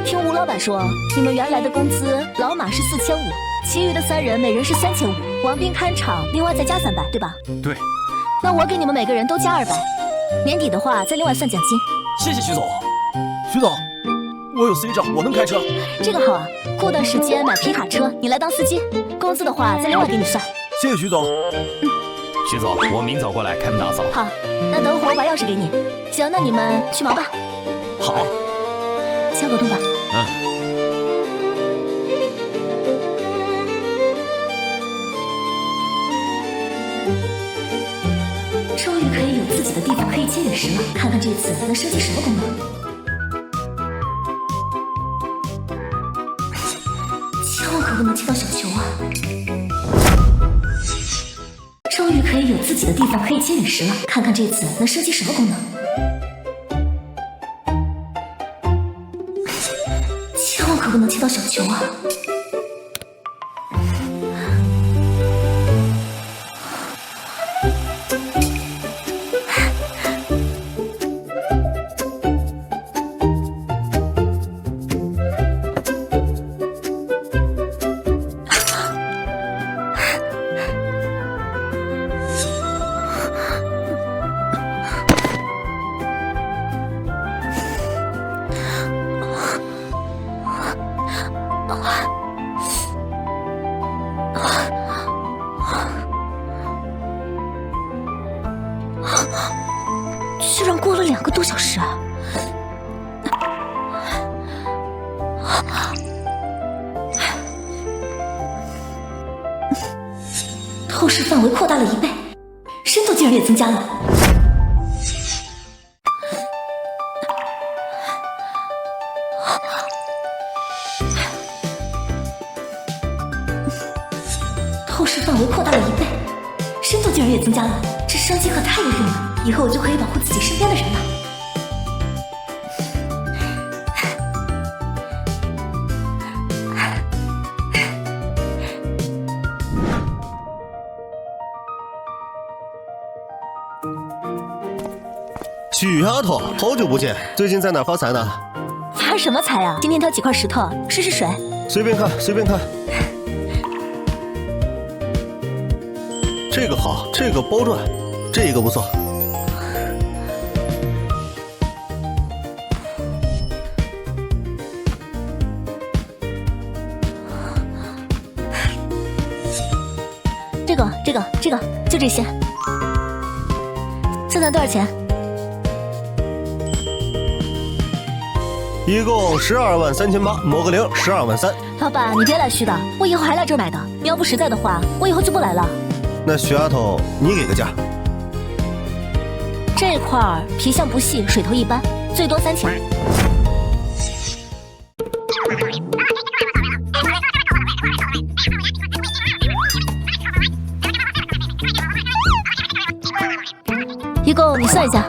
听吴老板说，你们原来的工资，老马是4500，其余的3人每人是3500，王斌看场，另外再加300，对吧？对。那我给你们每个人都加200，年底的话再另外算奖金。谢谢徐总。徐总，我有 C 证，我能开车。这个好啊，过段时间买皮卡车，你来当司机，工资的话再另外给你算。谢谢徐总。徐总，我明早过来开门打扫。好，那等会儿我把钥匙给你。行，那你们去忙吧。好，先沟通吧。终于可以有自己的地方可以接陨石了，看看这次能升级什么功能。千万可不能接到小球啊！终于可以有自己的地方可以接陨石了，看看这次能升级什么功能。千万可不能接到小球啊！居然过了2个多小时啊！透视范围扩大了1倍，深度竟然也增加了。透视范围扩大了1倍，深度竟然也增加了，这升级可太有用了！以后我就可以保护自己身边的人了。许丫头，好久不见，最近在哪发财呢？发什么财啊？今天挑几块石头试试水。随便看，随便看。这个好，这个包赚，这个不错。这个，就这些。算算多少钱？一共12.38万，抹个零，12.3万。老板，你别来虚的，我以后还来这儿买的。你要不实在的话，我以后就不来了。那徐丫头，你给个价。这块儿皮相不细，水头一般，最多3000。一共你算一下。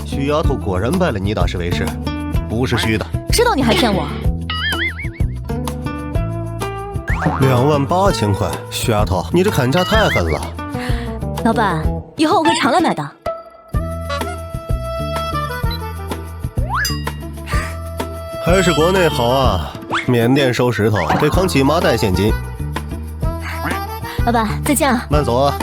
徐丫头果然拜了倪大师为师，不是虚的。知道你还骗我。28000块，徐丫头，你这砍价太狠了。老板，以后我会常来买的。还是国内好啊，缅甸收石头得扛起麻袋现金。老板，再见啊。慢走啊。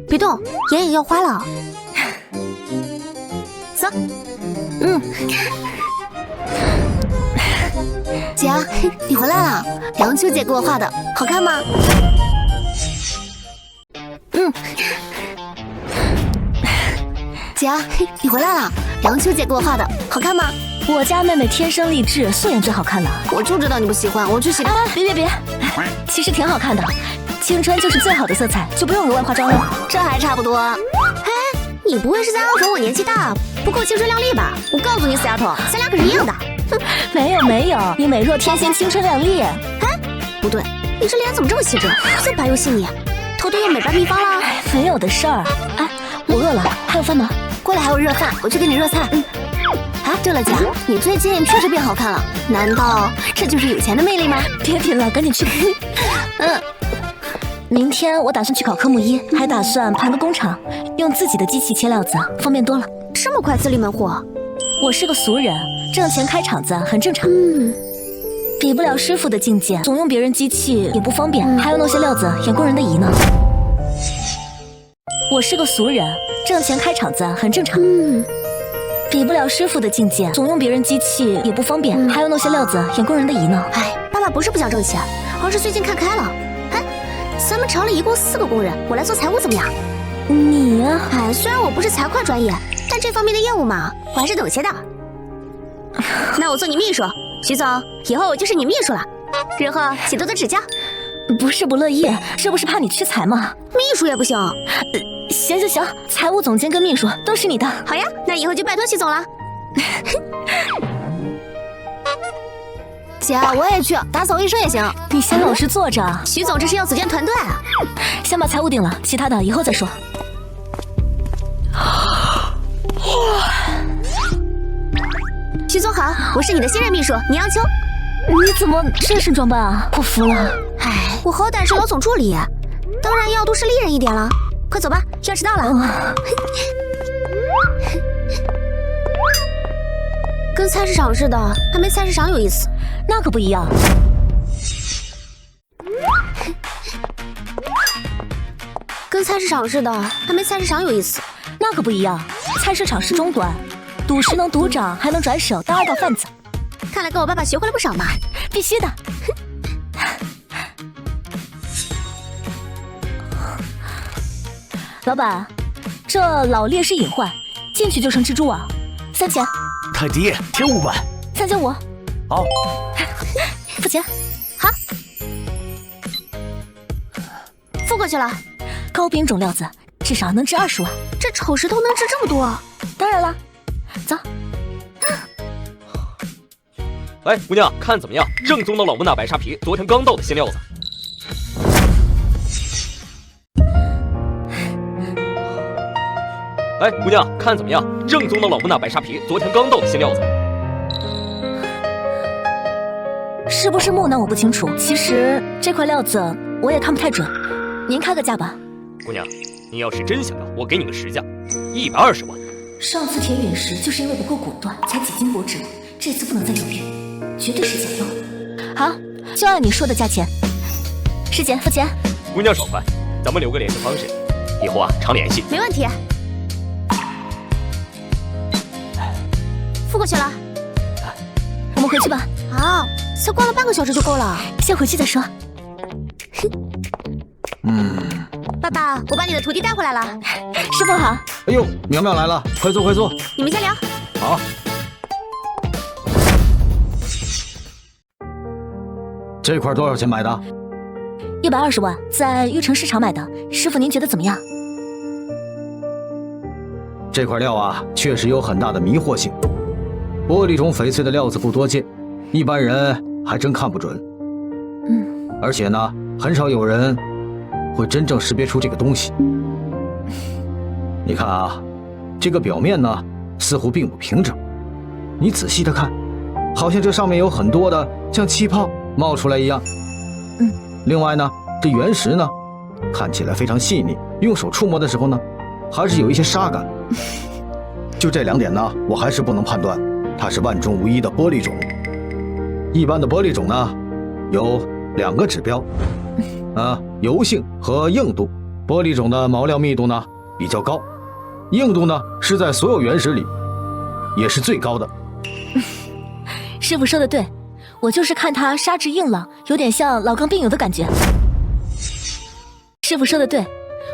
别动，眼影要花了。走。姐，你回来了，梁秋姐给我画的，好看吗？姐，你回来了，梁秋姐给我画的，好看吗？我家妹妹天生丽质，素颜最好看了。我就知道你不喜欢，我去洗脸。别，其实挺好看的。青春就是最好的色彩，就不用额外化妆了。这还差不多。哎，你不会是在暗讽我年纪大，不够青春靓丽吧？我告诉你，死丫头，咱俩可是一样的。哼，没有，你美若天仙，青春靓丽。哎，不对，你这脸怎么这么细致？又白又细腻，偷偷用美白秘方了？没有的事儿。哎，我饿了，还有饭吗？过来还有热饭，我去给你热菜。啊，对了姐，你最近确实变好看了，难道这就是有钱的魅力吗？别品了，赶紧去。明天我打算去考科目1，还打算盘个工厂，用自己的机器切料子，方便多了。这么快自立门户？我是个俗人，挣钱开厂子很正常。比不了师傅的境界，总用别人机器也不方便，还要弄些料子掩工人的疑呢。我是个俗人，挣钱开厂子很正常。比不了师傅的境界，总用别人机器也不方便，还要弄些料子掩工人的疑呢。哎，爸爸不是不想挣钱，而是最近看开了。哎，咱们厂里一共4个工人，我来做财务怎么样？你呀，哎，虽然我不是财会专业，但这方面的业务嘛，我还是懂些的。那我做你秘书，徐总，以后我就是你秘书了，日后请多多指教。不是不乐意，这不是怕你屈才吗？秘书也不行。行，财务总监跟秘书都是你的。好呀，那以后就拜托徐总了。姐，我也去打扫卫生也行。你先老实坐着。徐总这是要组建团队啊。先把财务定了，其他的以后再说。徐总好，我是你的新任秘书倪阳秋。你怎么这身装扮啊？我服了。哎，我好歹是老总助理，当然要都市丽人一点了。快走吧，要迟到了。跟菜市场似的，还没菜市场有意思。那可不一样。跟菜市场似的，还没菜市场有意思。那可不一样。菜市场是中端，赌石能赌长，还能转手当2道贩子。看来跟我爸爸学会了不少嘛。必须的。老板，这老烈士隐患，进去就成蜘蛛网，3钱。太低，贴500。3.5。好。付钱。好。付过去了。高品种料子至少能值20万。这丑石头能值这么多？当然了。走。来，姑娘，看怎么样？正宗的老木纳白沙皮，昨天刚到的新料子。来，姑娘，看怎么样？正宗的老木纳白沙皮，昨天刚到的新料子。是不是木呢？我不清楚。其实这块料子我也看不太准，您开个价吧。姑娘，你要是真想要，我给你个实价，120万。上次填陨石就是因为不够果断，才几经波折。这次不能再犹豫，绝对是假药。好，就按你说的价钱。师姐，付钱。姑娘爽快，咱们留个联系方式，以后常联系。没问题。付过去了。我们回去吧。好，才逛了半个小时就够了。先回去再说。爸爸，我把你的徒弟带回来了。师傅好。哎呦，苗苗来了，快坐快坐。你们先聊。好。这块多少钱买的？120万，在玉城市场买的。师傅您觉得怎么样？这块料啊，确实有很大的迷惑性。玻璃种翡翠的料子不多见，一般人还真看不准。而且呢，很少有人会真正识别出这个东西。你看啊，这个表面呢，似乎并不平整。你仔细的看，好像这上面有很多的像气泡冒出来一样。另外呢，这原石呢，看起来非常细腻，用手触摸的时候呢，还是有一些沙感。就这2点呢，我还是不能判断它是万中无一的玻璃种。一般的玻璃种呢，有2个指标，油性和硬度。玻璃种的毛料密度呢比较高，硬度呢是在所有原石里也是最高的。师傅说的对，我就是看它砂质硬朗，有点像老钢并有的感觉。师傅说的对，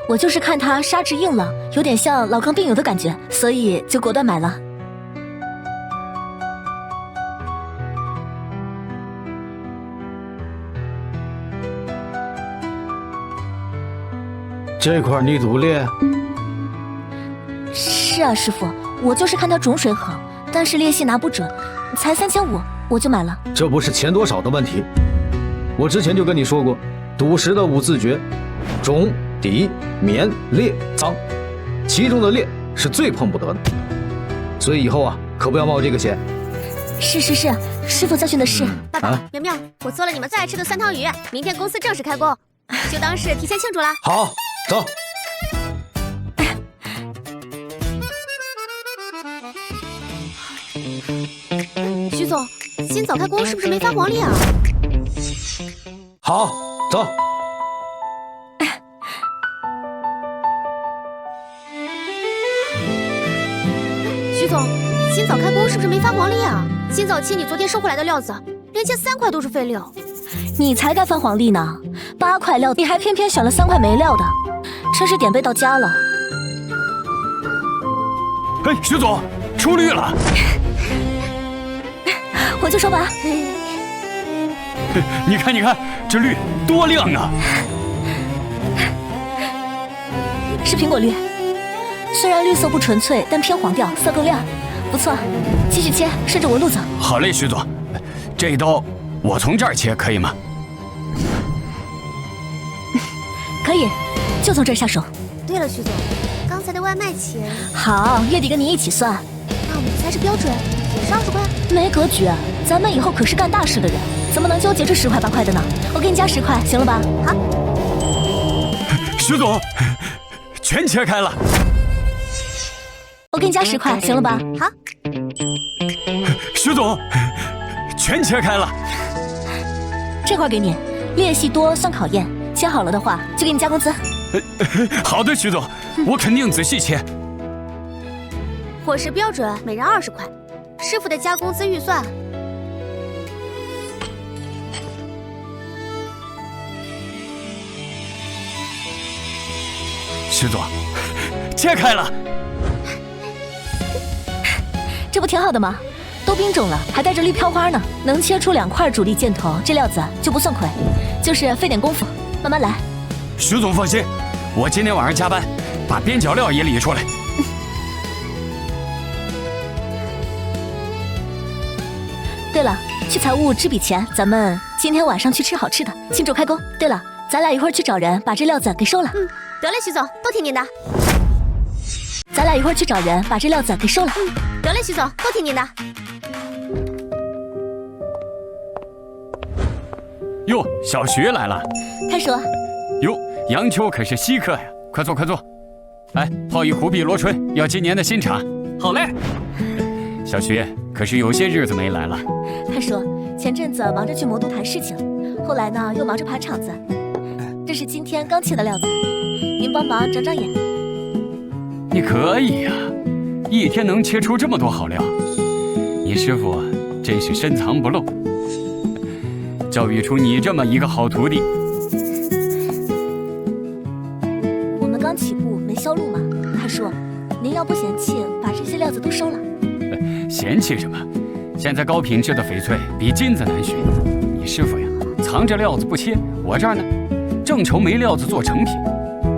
我就是看它砂质硬朗，有点像老钢并有的感觉，所以就果断买了。这块泥土裂？是啊，师傅，我就是看它种水好，但是裂隙拿不准，才3500我就买了。这不是钱多少的问题，我之前就跟你说过，赌石的5字诀：种、底、棉、裂、脏，其中的裂是最碰不得的，所以以后啊，可不要冒这个险。是，师傅教训的是。爸爸，苗苗，我做了你们最爱吃的酸汤鱼，明天公司正式开工，就当是提前庆祝了。好，走。徐总，今早开工是不是没发黄历啊？好，走。徐总，今早开工是不是没发黄历啊？今早切你昨天收回来的料子，连切3块都是废料。你才该翻黄历呢，8块料，你还偏偏选了3块没料的，真是点背到家了。哎，徐总，出绿了。我就说吧。你看，这绿多亮啊！是苹果绿，虽然绿色不纯粹，但偏黄调，色够亮，不错。继续切，顺着我路走。好嘞，徐总，这一刀我从这儿切可以吗？可以，就从这儿下手。对了，徐总，刚才的外卖钱……好，月底跟你一起算。那我们的材质标准也是20块？没格局，咱们以后可是干大事的人，怎么能纠结这10块8块的呢？我给你加10块，行了吧？好。徐总，全切开了。我给你加10块，行了吧？好。徐总，全切开了。这块给你，裂隙多算考验，切好了的话就给你加工资。好的，徐总，我肯定仔细切。伙食标准每人20块，师傅的加工资预算。师祖，切开了，这不挺好的吗？都冰种了，还带着绿飘花呢，能切出2块主力箭头，这料子就不算亏，就是费点功夫，慢慢来。徐总放心，我今天晚上加班，把边角料也理出来。对了，去财务支笔钱，咱们今天晚上去吃好吃的，庆祝开工。对了，咱俩一会儿去找人把这料子给收了。得嘞，徐总，都听您的。咱俩一会儿去找人把这料子给收了。得嘞，徐总，都听您的。哟，小徐来了。太叔。哟，杨秋可是稀客呀，快坐快坐。来，泡一壶碧螺春，要今年的新茶。好嘞。小徐可是有些日子没来了。太叔，前阵子忙着去魔都谈事情，后来呢又忙着盘场子。这是今天刚切的料子，您帮忙长长眼。你可以呀，一天能切出这么多好料，你师傅真是深藏不露，教育出你这么一个好徒弟。我们刚起步没销路嘛，太叔，您要不嫌弃，把这些料子都收了。嫌弃什么？现在高品质的翡翠比金子难寻，你师傅呀藏着料子不切，我这儿呢正愁没料子做成品，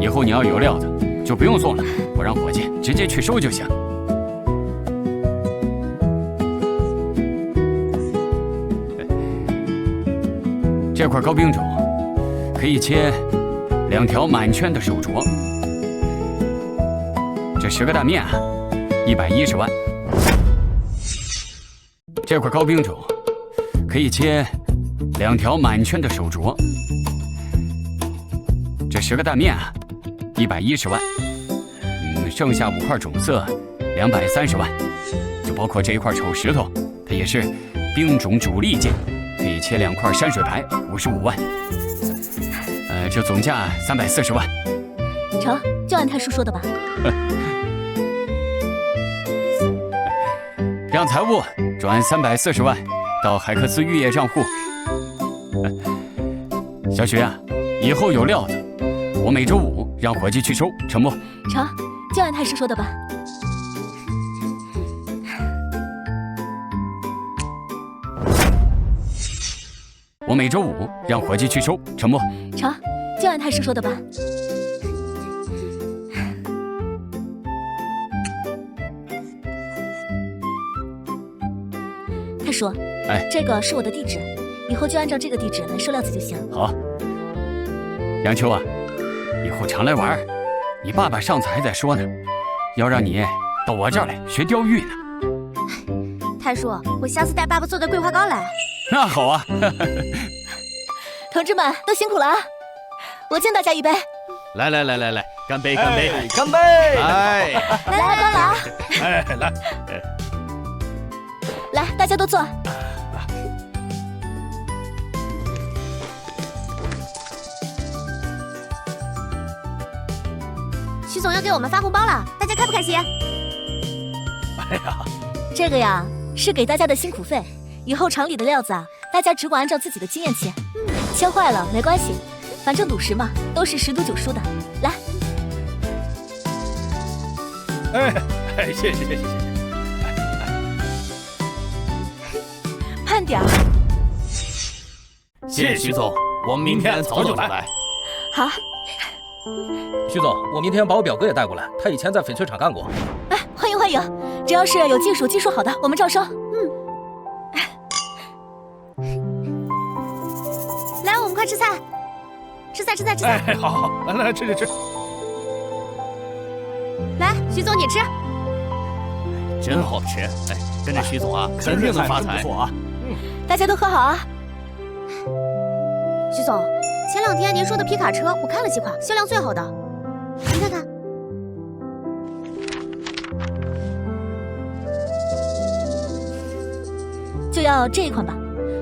以后你要有料子就不用送了，我让伙计直接去收就行。这块高冰种可以切2条满圈的手镯，这10个大面啊，110万。这块高冰种可以切2条满圈的手镯，这10个大面啊，110万。剩下5块种色，230万，就包括这一块丑石头，它也是冰种主力件，可以切2块山水牌，55万。这总价340万。成，就按太叔说的吧。让财务转340万到海克斯玉业账户。小徐啊，以后有料子，我每周5让伙计去收，成不？成，就按太叔说的吧。我每周5让伙计去收，成不？成，就按太叔说的吧。太叔，这个是我的地址，以后就按照这个地址来收料子就行。好，杨秋啊，以后常来玩。你爸爸上次还在说呢，要让你到我这儿来学雕玉呢。太叔，我下次带爸爸做的桂花糕来。那好啊。同志们都辛苦了啊！我敬大家一杯。来，干杯，干杯，干杯！来，来，高老。来。来，大家都坐。徐总要给我们发红包了，大家开不开心？哎呀，这个呀是给大家的辛苦费，以后厂里的料子啊，大家只管按照自己的经验切，切坏了没关系，反正赌石嘛，都是10赌9输的。来，谢谢。慢点儿。谢谢徐总，我们明天早点来。好。徐总，我明天把我表哥也带过来，他以前在翡翠厂干过。欢迎，只要是有技术好的，我们照收。来，我们快吃菜，吃菜。好，来吃。来，徐总你吃。真好吃，跟着徐总啊，肯定能发财。不错啊。大家都喝好啊。徐总，前2天您说的皮卡车，我看了几款，销量最好的，您看看。就要这一款吧，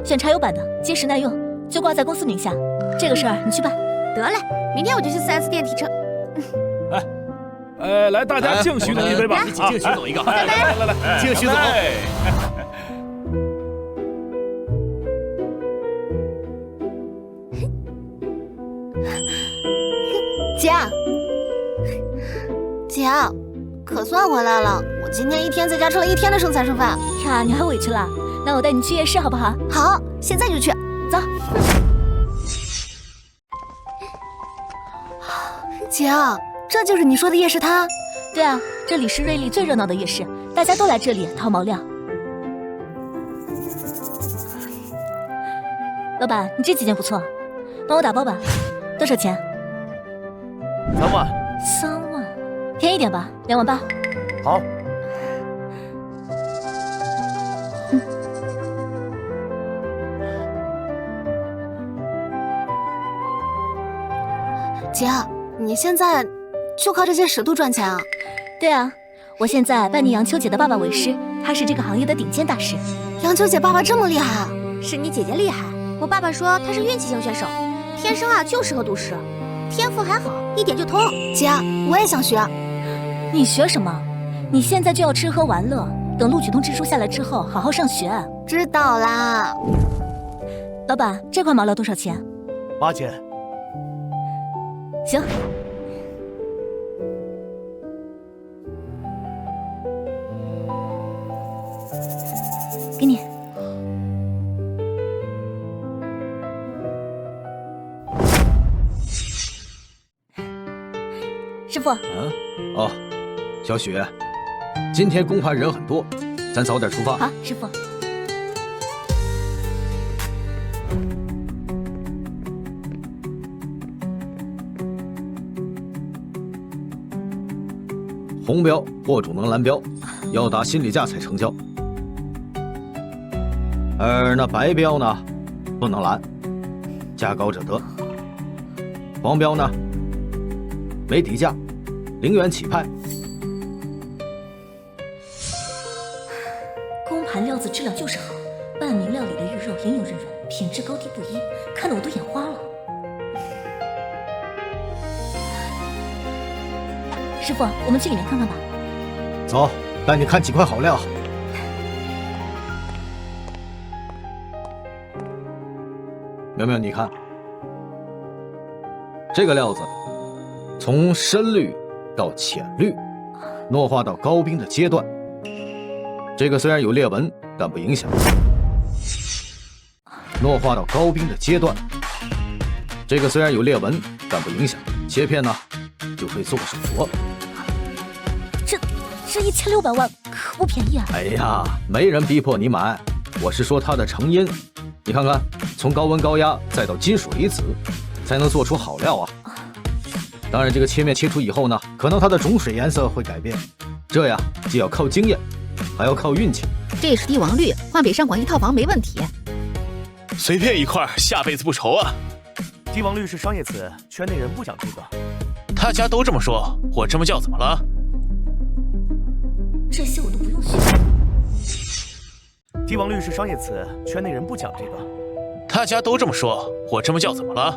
选柴油版的，结实耐用，就挂在公司名下。这个事儿你去办。得嘞，明天我就去4S店提车。来，大家敬徐总一杯吧！一起敬徐总一个。来，敬徐总。姐，可算回来了。我今天一天在家吃了1天的剩菜剩饭。呀，你还委屈了？那我带你去夜市好不好？好，现在就去。走。姐，这就是你说的夜市摊？对啊，这里是瑞丽最热闹的夜市，大家都来这里掏毛料。老板，你这几件不错，帮我打包吧。多少钱？3万。3万，便宜一点吧，2万8。好。姐，你现在就靠这些石头赚钱啊？对啊，我现在拜你杨秋姐的爸爸为师，他是这个行业的顶尖大师。杨秋姐爸爸这么厉害？是你姐姐厉害。我爸爸说他是运气型选手，天生啊就适合赌石，天赋还好，一点就通。姐，我也想学。你学什么？你现在就要吃喝玩乐，等录取通知书下来之后，好好上学。知道啦。老板，这块毛料多少钱？8千。行。给你。师傅。哦，小许，今天公盘人很多，咱早点出发。好，师傅。红标或主能蓝标，要打心理价才成交。而那白标呢，不能蓝，价高者得。黄标呢，没底价，0元起拍。公盘料子质量就是好，半明料理的鱼肉隐隐润润，品质高低不一，看得我都眼花了。师傅，我们去里面看看吧。走，带你看几块好料。苗苗，你看，这个料子从深绿到浅绿，糯化到高冰的阶段。这个虽然有裂纹，但不影响。糯化到高冰的阶段，这个虽然有裂纹，但不影响。切片呢，就可以做个手镯。这1600万可不便宜啊！哎呀，没人逼迫你买，我是说它的成因。你看看，从高温高压再到金属离子，才能做出好料啊。当然，这个切面切出以后呢，可能它的种水颜色会改变，这呀既要靠经验，还要靠运气。这是帝王绿，换北上广1套房没问题。随便一块，下辈子不愁啊。帝王绿是商业词，圈内人不讲这个。大家都这么说，我这么叫怎么了？这些我都不用学。帝王绿是商业词，圈内人不讲这个。大家都这么说，我这么叫怎么了？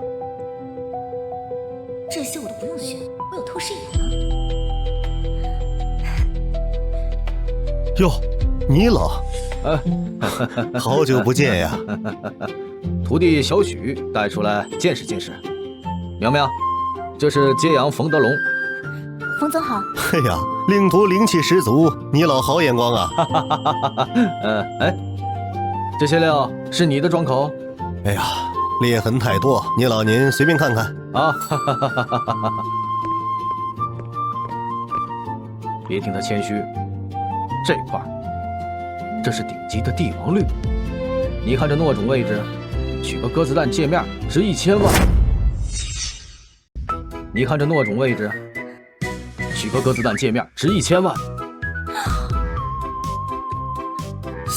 这些我都不用学，我有透视眼啊。哟，你老，好久不见呀！徒弟小许带出来见识见识。苗苗，这是揭阳冯德龙。冯总好。哎呀，领徒灵气十足，你老好眼光啊！哎，这些料是你的庄口？哎呀，裂痕太多，你老您随便看看啊！别听他谦虚，这块这是顶级的帝王绿。你看这糯种位置，取个鸽子蛋界面值1000万。你看这糯种位置，取个鸽子蛋界面值1000万。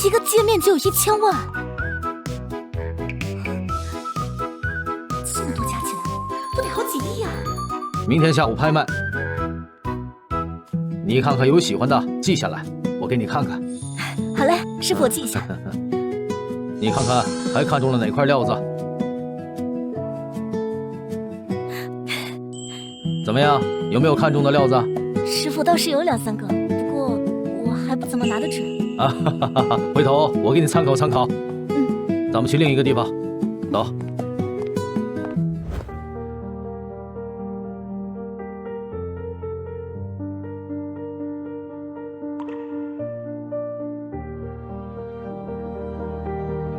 一个界面就有1000万，这么多加起来，不得好几亿啊！明天下午拍卖，你看看有喜欢的记下来，我给你看看。好嘞，师傅我记一下。你看看还看中了哪块料子？怎么样？有没有看中的料子？师傅倒是有2、3个，不过我还不怎么拿得准。啊哈哈哈哈！回头我给你参考参考。咱们去另一个地方，走。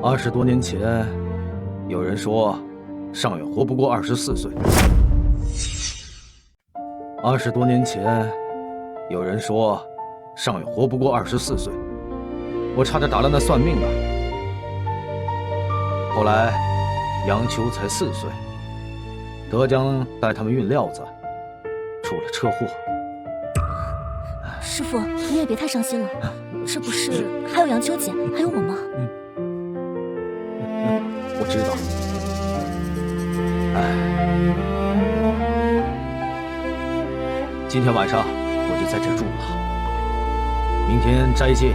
20多年前，有人说尚远活不过24岁。20多年前，有人说尚远活不过24岁。我差点打了那算命的。后来，杨秋才4岁，德江带他们运料子，出了车祸。师傅，你也别太伤心了，这不是还有杨秋姐，还有我吗？我知道。今天晚上我就在这住了。明天斋戒，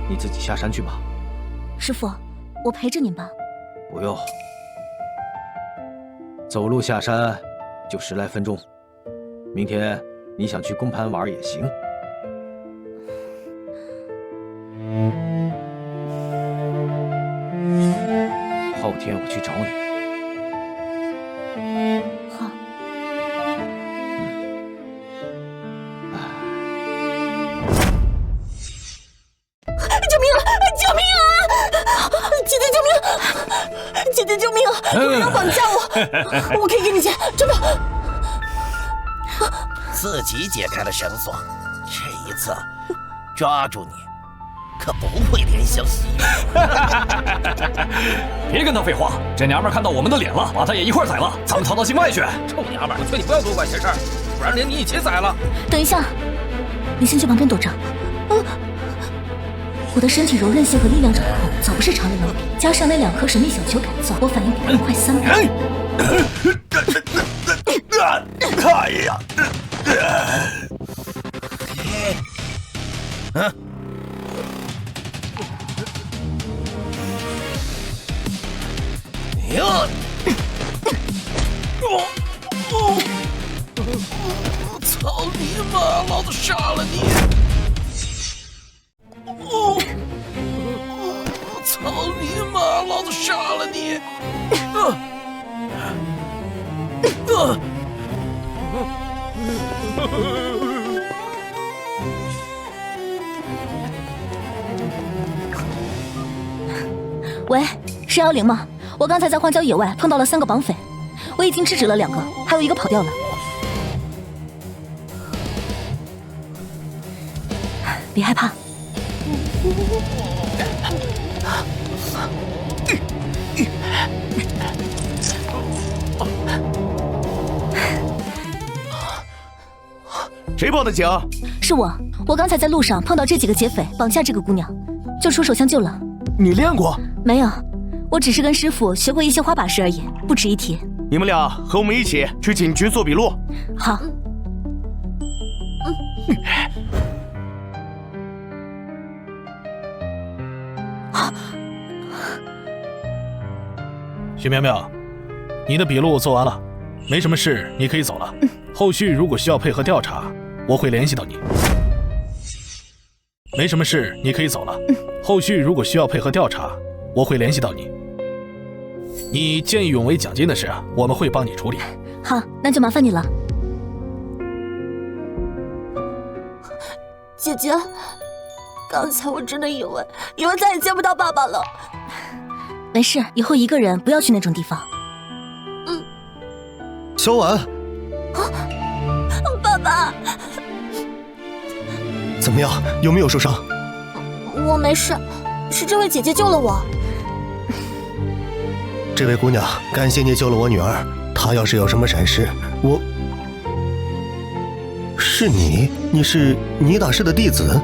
你自己下山去吧。师傅，我陪着您吧。不用，走路下山就10来分钟。明天你想去公盘玩也行。后天我去找你。好。救命啊！救命啊！姐姐救命！姐姐救命！有人要绑架我，我可以给你钱，真的。自己解开了绳索，这一次抓住你，可不会怜香惜玉。别跟他废话，这娘们看到我们的脸了，把他也一块宰了，咱们逃到境外去。臭娘们，我劝你不要多管闲事，不然连你一起宰了。等一下，你先去旁边躲着。我的身体柔韧性和力量掌控早不是常人能比，加上那2颗神秘小球改造，我反应比他们快3倍。哎呀！操你妈！老子杀了你！操你妈！老子杀了你！喂，是110吗？我刚才在荒郊野外碰到了3个绑匪，我已经制止了2个，还有1个跑掉了。别害怕。谁报的警？是我，我刚才在路上碰到这几个劫匪绑架这个姑娘，就出手相救了。你练过？没有，我只是跟师傅学过一些花把式而已，不值一提。你们俩和我们一起去警局做笔录。好。徐苗苗，你的笔录做完了，没什么事，你可以走了。后续如果需要配合调查，我会联系到你。没什么事，你可以走了。后续如果需要配合调查，我会联系到你。你见义勇为奖金的事，我们会帮你处理。好，那就麻烦你了。姐姐，刚才我真的以为再也见不到爸爸了。没事，以后一个人不要去那种地方。小婉，爸爸，怎么样？有没有受伤？我没事，是这位姐姐救了我。这位姑娘，感谢你救了我女儿。她要是有什么闪失，我……是你？你是倪大师的弟子？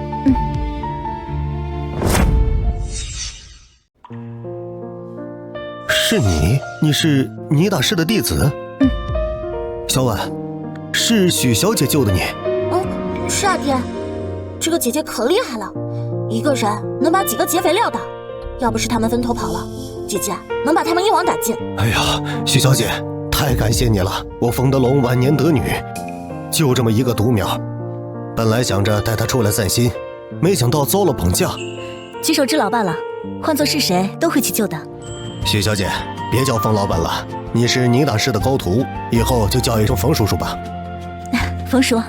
是你？你是倪大师的弟子？小婉，是许小姐救的你。是啊，爹，这个姐姐可厉害了，一个人能把几个劫匪撂倒，要不是他们分头跑了，姐姐能把他们一网打尽。哎呀，许小姐，太感谢你了！我冯德龙晚年得女，就这么一个独苗，本来想着带他出来散心，没想到遭了绑架。举手之劳罢了，换作是谁都会去救的。许小姐，别叫冯老板了，你是倪大师的高徒，以后就叫一声冯叔叔吧。冯叔。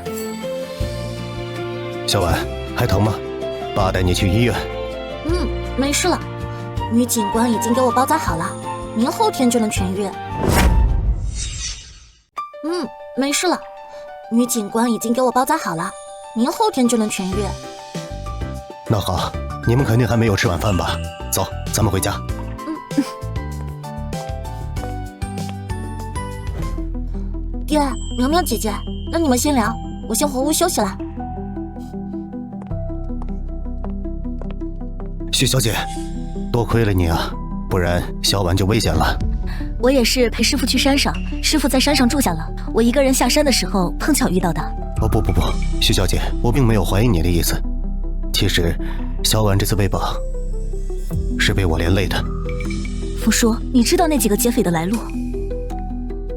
小婉，还疼吗？爸带你去医院。没事了，女警官已经给我包扎好了，明后天就能痊愈。没事了，女警官已经给我包扎好了，明后天就能痊愈。那好，你们肯定还没有吃晚饭吧？走，咱们回家。爹，苗苗姐姐，那你们先聊，我先回屋休息了。许小姐，多亏了你啊，不然小婉就危险了。我也是陪师傅去山上，师傅在山上住下了，我一个人下山的时候碰巧遇到的。不，许小姐，我并没有怀疑你的意思。其实，小婉这次被绑，是被我连累的。冯叔，你知道那几个劫匪的来路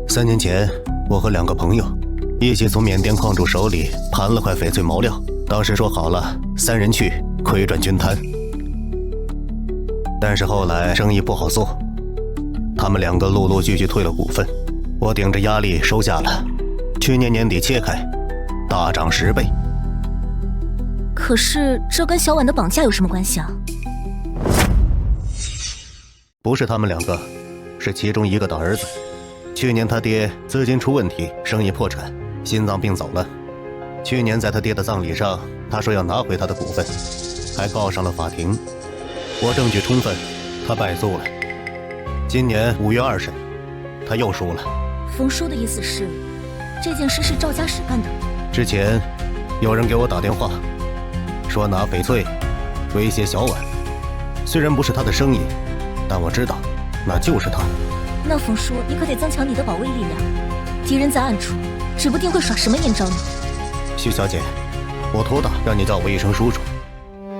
？3年前，我和2个朋友一起从缅甸矿主手里盘了块翡翠毛料，当时说好了3人去亏转均摊。但是后来生意不好做，他们2个陆陆续续退了股份，我顶着压力收下了。去年年底切开，大涨10倍。可是这跟小婉的绑架有什么关系啊？不是他们2个，是其中一个的儿子。去年他爹资金出问题，生意破产，心脏病走了。去年在他爹的葬礼上，他说要拿回他的股份，还告上了法庭。我证据充分，他败诉了。今年5月2审，他又输了。冯叔的意思是，这件事是赵家使干的。之前有人给我打电话，说拿翡翠威胁小婉，虽然不是他的生意，但我知道那就是他。那冯叔，你可得增强你的保卫力量，敌人在暗处，指不定会耍什么阴招呢。许小姐，我托大让你叫我一声叔叔，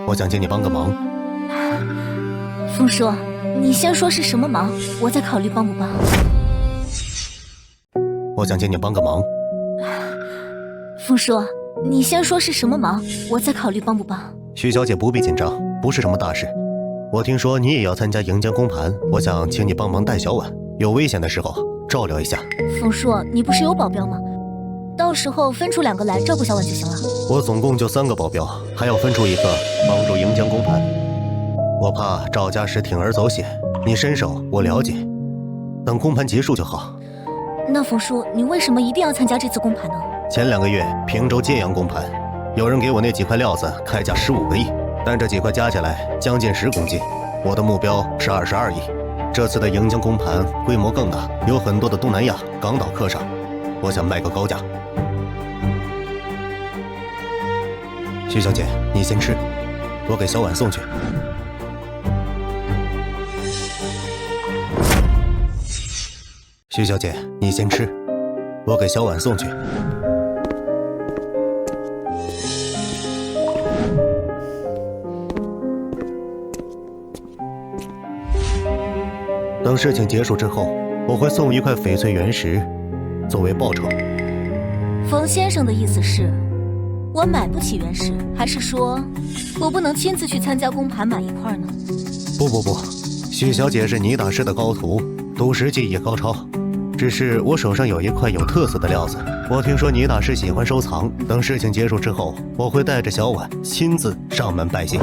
我想请你帮个忙。冯叔，你先说是什么忙，我再考虑帮不帮。我想请你帮个忙。冯叔，你先说是什么忙，我再考虑帮不帮。许小姐不必紧张，不是什么大事。我听说你也要参加盈江公盘，我想请你帮忙带小婉，有危险的时候照料一下。冯叔，你不是有保镖吗？到时候分出2个来照顾小婉就行了。我总共就3个保镖，还要分出1个帮助盈江公盘。我怕赵家时铤而走险，你身手我了解，等公盘结束就好。那冯叔，你为什么一定要参加这次公盘呢？前2个月平州揭阳公盘，有人给我那几块料子开价15个亿，但这几块加起来将近10公斤，我的目标是22亿。这次的盈江公盘规模更大，有很多的东南亚港岛客上，我想卖个高价。许小姐，你先吃，我给小婉送去。许小姐，你先吃，我给小婉送去。等事情结束之后，我会送1块翡翠原石作为报酬。冯先生的意思是，我买不起原石，还是说我不能亲自去参加公盘买1块呢？不，许小姐是倪大师的高徒，赌石技艺高超。只是我手上有1块有特色的料子，我听说倪大师喜欢收藏。等事情结束之后，我会带着小婉亲自上门拜谢。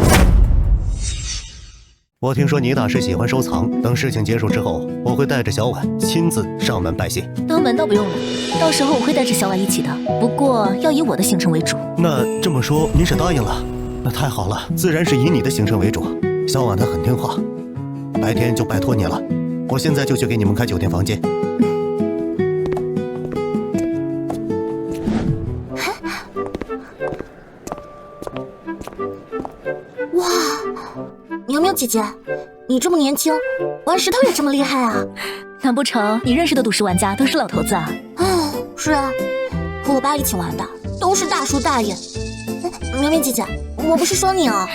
我听说倪大师喜欢收藏，等事情结束之后，我会带着小婉亲自上门拜谢。当门倒不用了，到时候我会带着小婉一起的，不过要以我的行程为主。那这么说您是答应了？那太好了，自然是以你的行程为主。小婉她很听话，白天就拜托你了。我现在就去给你们开酒店房间。哇，苗苗姐姐，你这么年轻，玩石头也这么厉害啊？难不成你认识的赌石玩家都是老头子啊？是啊，和我爸一起玩的都是大叔大爷。苗苗姐姐，我不是说你啊，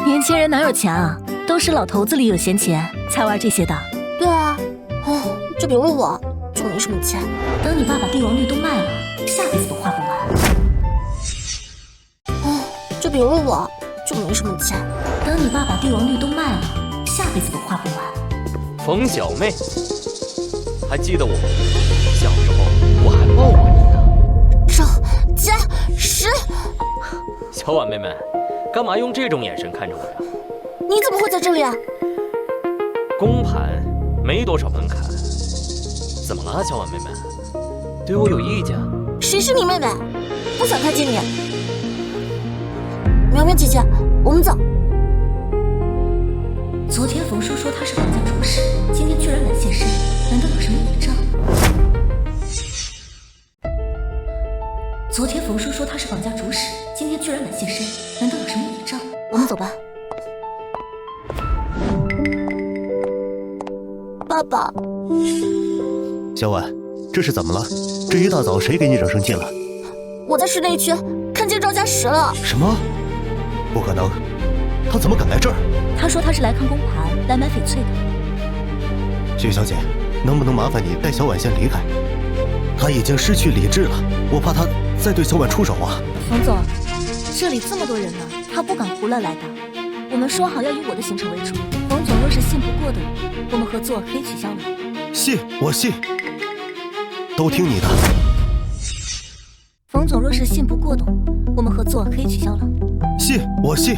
年轻人哪有钱啊？都是老头子里有闲钱才玩这些的。对啊，就比如我，就没什么钱。等你爸把帝王绿都卖了，下辈子都花不完。比如我，就没什么钱。等你爸把帝王绿都卖了，下辈子都花不完。冯小妹，还记得我？小时候我还抱过你呢。赵家石，小婉妹妹，干嘛用这种眼神看着我呀？你怎么会在这里啊？公盘没多少门槛，怎么了，小婉妹妹？对我有意见？谁是你妹妹？不想看见你。苗苗姐姐，我们走。昨天冯叔说他是绑架主使，今天居然敢现身，难道有什么倚仗？昨天冯叔说他是绑架主使，今天居然敢现身，难道有什么倚仗？我们走吧。爸爸，小婉，这是怎么了？这一大早谁给你惹生气了？我在市内区看见赵家石了。什么？不可能，他怎么敢来这儿？他说他是来看公盘，来买翡翠的。薛小姐，能不能麻烦你带小婉先离开？他已经失去理智了，我怕他再对小婉出手啊。冯总，这里这么多人呢，他不敢胡乱来的。我们说好要以我的行程为主，冯总若是信不过的，我们合作可以取消了。信，我信，都听你的。冯总若是信不过的，我们合作可以取消了。信，我信，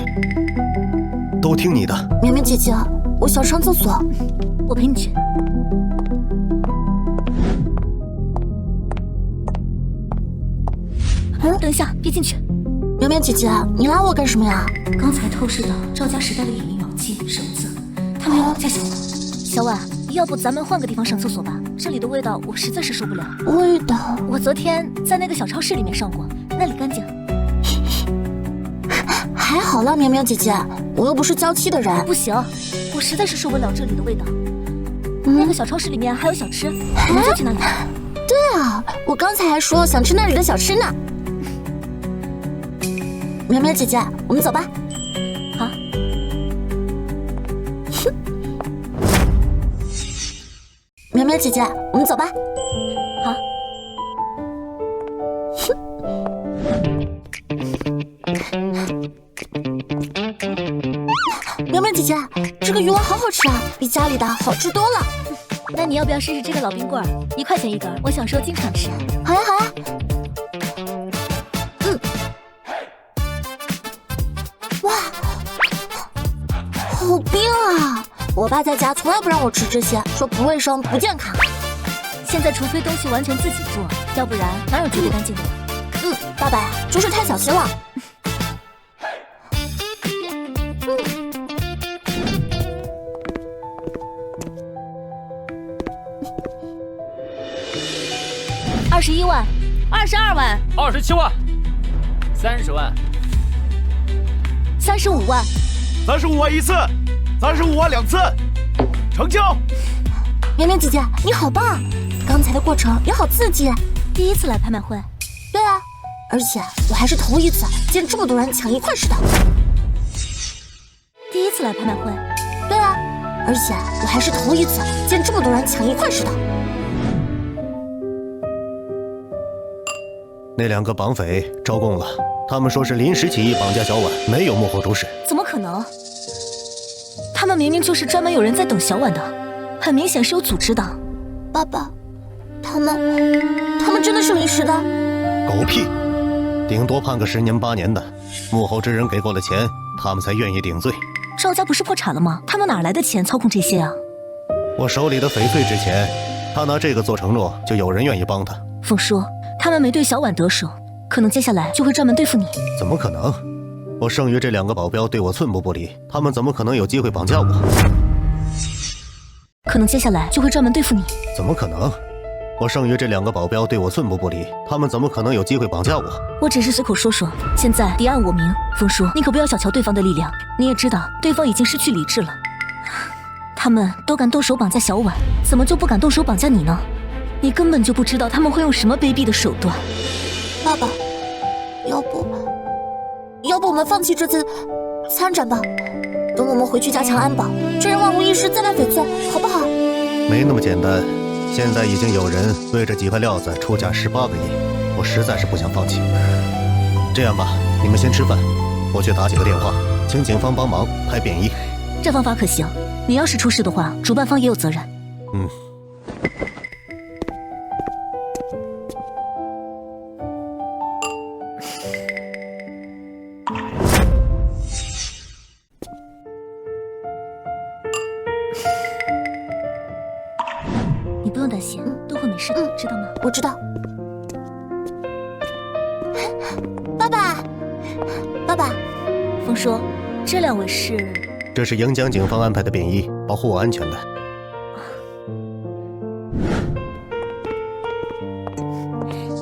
都听你的。苗苗姐姐，我想上厕所，我陪你去。等一下，别进去。苗苗姐姐，你拉我干什么呀？刚才透视到赵家时代的隐秘脑机绳子，他们要绑架小婉。小婉，要不咱们换个地方上厕所吧？这里的味道我实在是受不了。味道？我昨天在那个小超市里面上过，那里干净。还好啦，苗苗姐姐，我又不是娇妻的人。不行，我实在是受不了这里的味道。那个小超市里面还有小吃，我们就去那里。对啊，我刚才还说想吃那里的小吃呢。苗苗姐姐，我们走吧。好。苗苗姐姐，我们走吧。好。苗苗姐姐，这个鱼丸好好吃啊，比家里的好吃多了。那你要不要试试这个老冰棍？1块钱一根，我小时候经常吃。好呀好呀。哇，好冰啊！我爸在家从来不让我吃这些，说不卫生不健康。现在除非东西完全自己做，要不然哪有绝对干净的？爸爸呀，就是太小心了。21万，22万，27万，30万，35万，35万一次，35万2次，成交。苗苗姐姐，你好棒！刚才的过程也好刺激。第一次来拍卖会？对啊，而且我还是头一次见这么多人抢1块石的。第一次来拍卖会？对啊，而且我还是头一次见这么多人抢1块石的。那2个绑匪招供了，他们说是临时起意绑架小婉，没有幕后主使。怎么可能？他们明明就是专门有人在等小婉的，很明显是有组织的。爸爸，他们真的是临时的？狗屁！顶多判个10年8年的，幕后之人给够了钱，他们才愿意顶罪。赵家不是破产了吗？他们哪来的钱操控这些啊？我手里的翡翠值钱，他拿这个做承诺，就有人愿意帮他。凤叔，他们没对小婉得手，可能接下来就会专门对付你。怎么可能？我剩余这2个保镖对我寸步不离，他们怎么可能有机会绑架我？可能接下来就会专门对付你。怎么可能？我剩余这2个保镖对我寸步不离，他们怎么可能有机会绑架我？我只是随口说说，现在敌暗我明，凤叔，你可不要小瞧对方的力量。你也知道，对方已经失去理智了。他们都敢动手绑架小婉，怎么就不敢动手绑架你呢？你根本就不知道他们会用什么卑鄙的手段。爸爸，要不我们放弃这次参展吧？等我们回去加强安保，这人万无一失再卖翡翠，好不好？没那么简单，现在已经有人为这几块料子出价18个亿，我实在是不想放弃。这样吧，你们先吃饭，我去打几个电话，请警方帮忙派便衣。这方法可行。你要是出事的话，主办方也有责任。嗯。你不用担心，都会没事的，知道吗？我知道。爸爸，爸爸，风叔，这两位是？这是盈江警方安排的便衣，保护我安全的。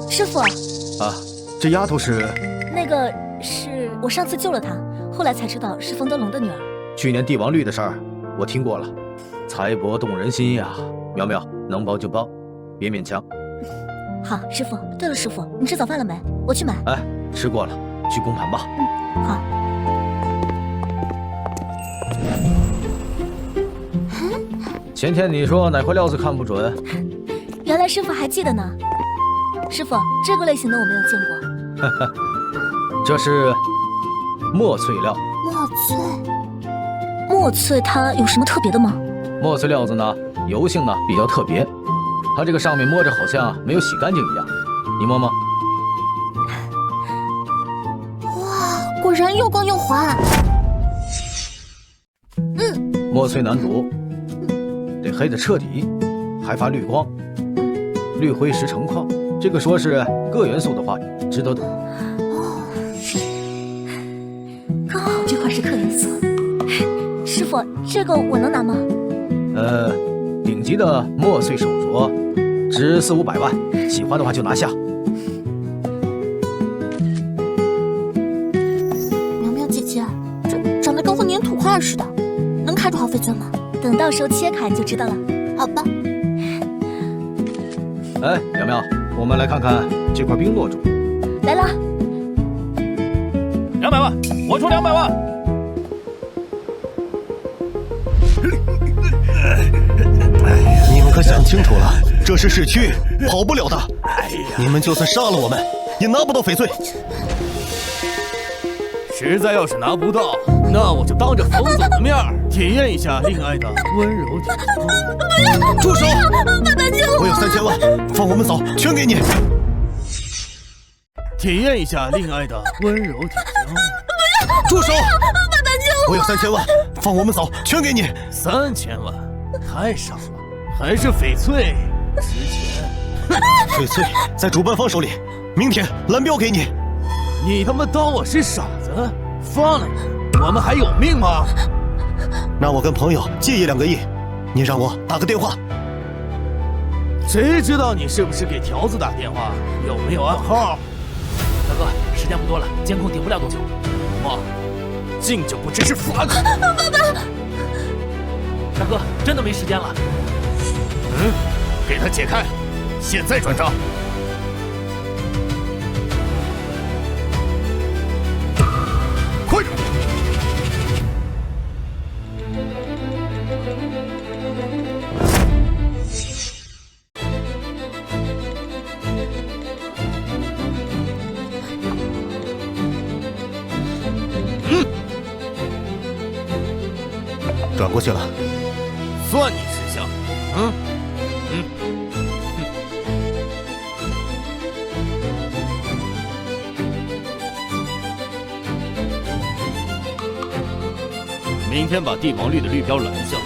师傅。啊，这丫头是？那个是我上次救了她，后来才知道是冯德龙的女儿。去年帝王绿的事儿，我听过了，财帛动人心呀。苗苗，能包就包，别勉强。好，师傅。对了，师傅，你吃早饭了没？我去买。哎，吃过了，去公盘吧。好。前天你说哪块料子看不准？原来师傅还记得呢。师傅，这个类型的我没有见过。哈哈，这是墨翠料。墨翠？墨翠它有什么特别的吗？墨翠料子呢，油性呢比较特别，它这个上面摸着好像没有洗干净一样，你摸摸。哇，果然又光又滑。墨翠难读，得黑的彻底，还发绿光，绿灰石成矿，这个说是各元素的话，值得读。刚好这块是氪元素。师傅，这个我能拿吗？顶级的墨翠手镯，值400-500万，喜欢的话就拿下。苗苗姐姐，这长得跟混凝土块似的，能开出好翡翠吗？等到时候切开你就知道了。好吧。哎，苗苗，我们来看看这块冰落珠。来了。200万，我出200万。你们可想清楚了，这是市区，跑不了的。你们就算杀了我们，也拿不到翡翠。实在要是拿不到，那我就当着冯总的面体验一下恋爱的温柔体贴。住手！爸爸救我！我有3000万，放我们走，全给你。体验一下恋爱的温柔体贴。住手！爸爸救我！我有3000万，放我们走，全给你。3000万，太少了，还是翡翠值钱。翡翠在主办方手里，明天蓝标给你。你他妈当我是傻子？放了你，我们还有命吗？那我跟朋友借1-2个亿，你让我打个电话。谁知道你是不是给条子打电话？有没有暗号？大哥，时间不多了，监控顶不了多久。妈，敬酒不知是罚款。爸爸，大哥，真的没时间了。给他解开，现在转账。快点！转过去了，算你识相。明天把帝王绿的绿标拦下，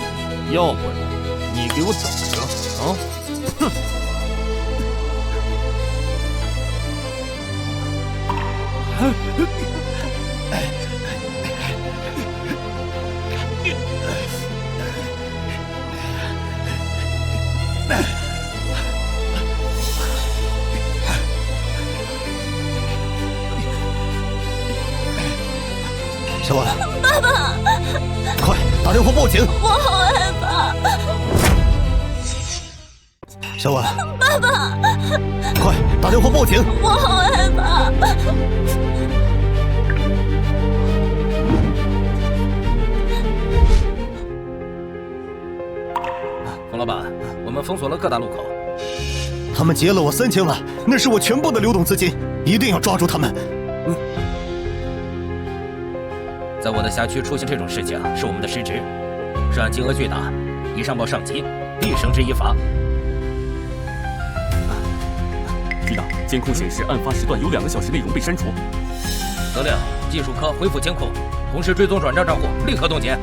要不然你给我等着啊！哼！小婉，爸爸，快打电话报警！我好害怕。小婉，爸爸，快打电话报警！我好害怕。冯老板，我们封锁了各大路口。他们劫了我3000万，那是我全部的流动资金，一定要抓住他们。在我的辖区出现这种事情是我们的失职，涉案金额巨大，已上报上级，必绳之以法。局长，监控显示案发时段有2个小时内容被删除。责令技术科恢复监控，同时追踪转账账户，立刻冻结。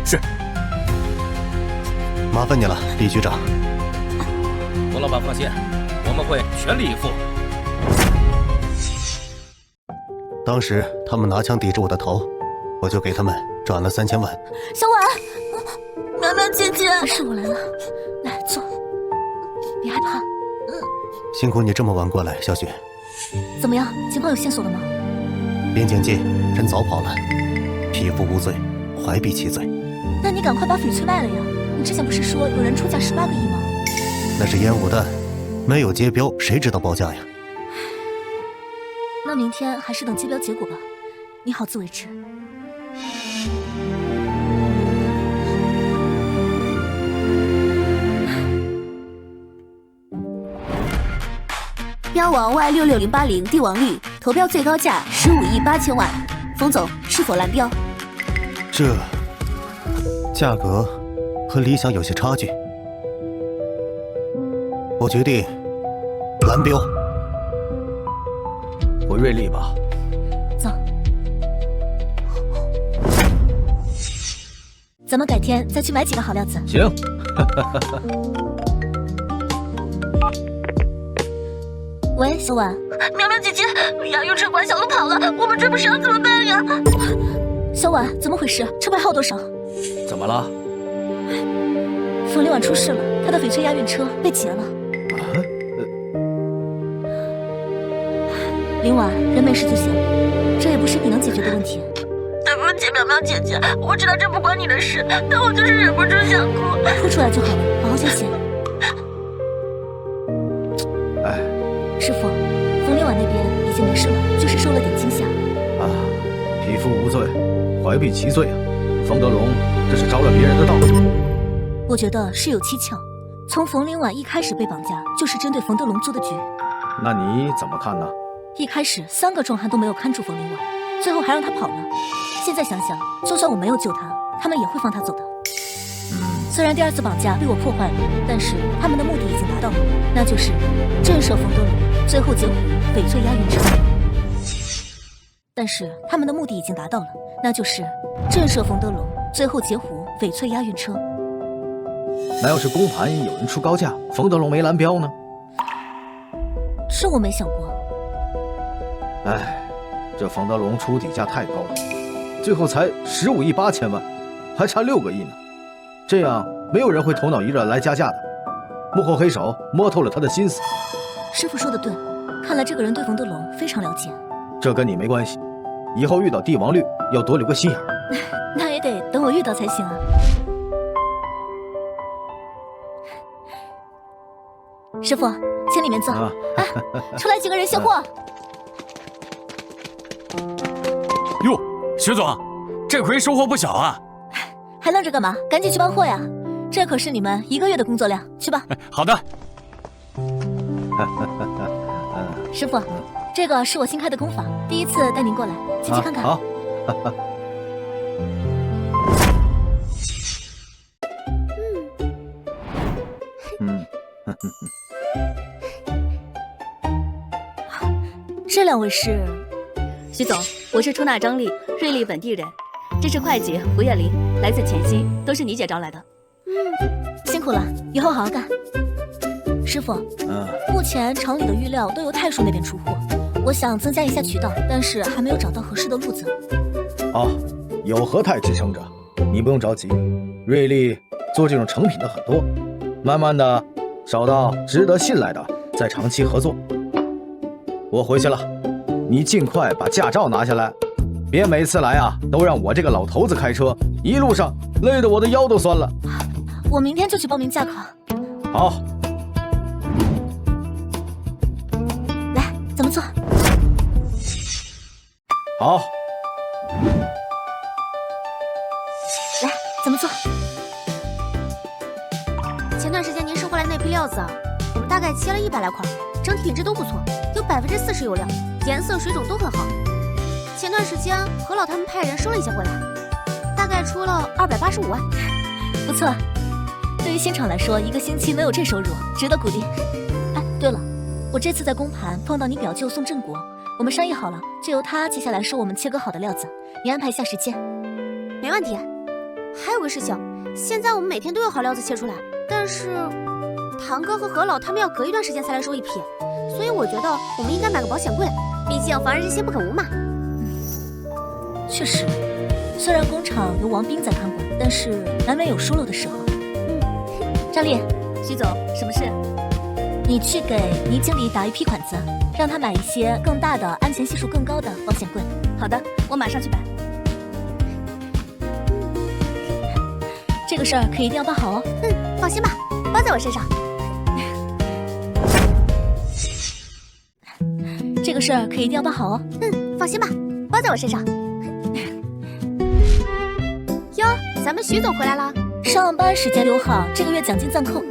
是。麻烦你了，李局长。冯老板放心，我们会全力以赴。当时他们拿枪抵着我的头，我就给他们转了3000万。小婉，苗苗姐姐，是我来了，来坐，别害怕。辛苦你这么晚过来，小雪。怎么样，情况有线索了吗？边检界人早跑了，匹夫无罪，怀璧其罪。那你赶快把翡翠卖了呀！你之前不是说有人出价18个亿吗？那是烟雾弹，没有接标，谁知道报价呀？那明天还是等接标结果吧，你好自为之。标王Y66080帝王绿，投标最高价15亿8千万，冯总是否蓝标？这价格和理想有些差距，我决定蓝标。回瑞丽吧。走，咱们改天再去买几个好料子。行。喂，小婉，苗苗姐姐，押运车管小路跑了，我们追不上怎么办呀？小婉，怎么回事？车牌号多少？怎么了？冯林婉出事了，他的翡翠押运车被劫了。林婉，人没事就行，这也不是你能解决的问题。对不起，苗苗姐姐，我知道这不关你的事，但我就是忍不住想哭。哭出来就好了，好好休息。哎，师傅，冯林婉那边已经没事了，就是受了点惊吓。啊，匹夫无罪，怀璧其罪啊！冯德龙这是着了别人的道。我觉得事有蹊跷，从冯林婉一开始被绑架，就是针对冯德龙做的局。那你怎么看呢？一开始3个壮汉都没有看住冯林婉，最后还让他跑了。现在想想，就算我没有救他，他们也会放他走的。虽然第2次绑架被我破坏了，但是他们的目的已经达到了，那就是震慑冯德龙，最后截胡翡翠押运车。但是他们的目的已经达到了，那就是震慑冯德龙，最后截胡翡翠押运车。那要是公盘有人出高价，冯德龙没蓝标呢？这我没想过。哎，这冯德龙出底价太高了，最后才15亿8千万，还差6个亿呢。这样没有人会头脑一热来加价的。幕后黑手摸透了他的心思。师傅说的对，看来这个人对冯德龙非常了解。这跟你没关系，以后遇到帝王绿要多留个心眼儿。那也得等我遇到才行啊。师傅，请里面坐。哎，出来几个人卸货。哟，徐总，这回收获不小啊！还愣着干嘛？赶紧去搬货呀！这可是你们1个月的工作量，去吧。好的。师傅，这个是我新开的工坊，第一次带您过来，进去看看。好。这2位是？徐总，我是出纳张丽，瑞丽本地人。这是会计胡叶玲，来自前溪，都是你姐招来的。辛苦了，以后好好干。师傅，目前厂里的玉料都由太叔那边出货，我想增加一下渠道，但是还没有找到合适的路子。哦，有和泰支撑着，你不用着急。瑞丽做这种成品的很多，慢慢的找到值得信赖的，再长期合作。我回去了，你尽快把驾照拿下来，别每次来啊都让我这个老头子开车，一路上累得我的腰都酸了。我明天就去报名驾考。好。来，咱们坐。好。来，咱们坐。前段时间您收回来那批料子，我们大概切了100来块，整体品质都不错，有40%油料，颜色水种都很好。前段时间何老他们派人收了一些回来，大概出了285万，不错。对于新厂来说，1个星期能有这收入，值得鼓励。哎，对了，我这次在公盘碰到你表舅宋振国，我们商议好了，就由他接下来收我们切割好的料子，你安排一下时间。没问题。还有个事情，现在我们每天都有好料子切出来，但是堂哥和何老他们要隔一段时间才来收一批，所以我觉得我们应该买个保险柜，毕竟防人之心不可无嘛。确实，虽然工厂由王斌在看管，但是难免有疏漏的时候。张丽，徐总，什么事？你去给倪经理打一批款子，让他买一些更大的、安全系数更高的保险柜。好的，我马上去办。这个事儿可一定要办好哦。放心吧，包在我身上。这个事儿可一定要办好哦。放心吧，包在我身上。哟，咱们徐总回来了。上班时间留好，这个月奖金暂扣，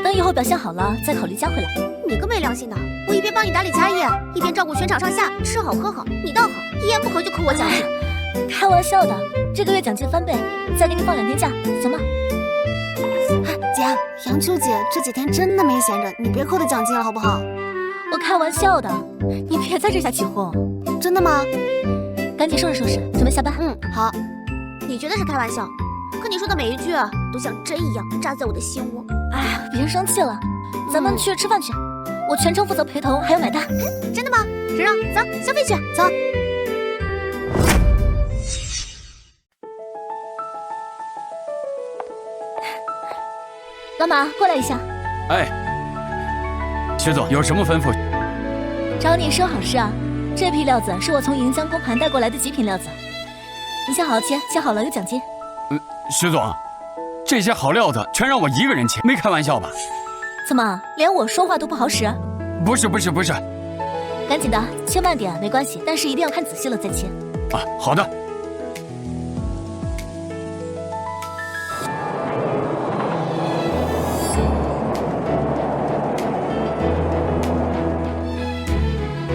等以后表现好了再考虑加回来。你个没良心的，我一边帮你打理家业，一边照顾全场上下，吃好喝好，你倒好，一言不合就扣我奖金。开玩笑的，这个月奖金翻倍，再给你放2天假，行吗？姐，杨秋姐这几天真的没闲着，你别扣她奖金了好不好？我开玩笑的，你别在这下起哄。真的吗？赶紧收拾收拾，准备下班。好。你觉得是开玩笑，可你说的每一句都像针一样扎在我的心窝。哎，别生气了，咱们去吃饭去，我全程负责陪同，还有买单。真的吗？蓉蓉，走，消费去，走。老马，过来一下。哎，徐总有什么吩咐？找你说好事啊！这批料子是我从盈江公盘带过来的极品料子，你先好好切，切好了有奖金。徐总，这些好料子全让我一个人切，没开玩笑吧？怎么连我说话都不好使？不是，赶紧的，切慢点没关系，但是一定要看仔细了再切。啊，好的。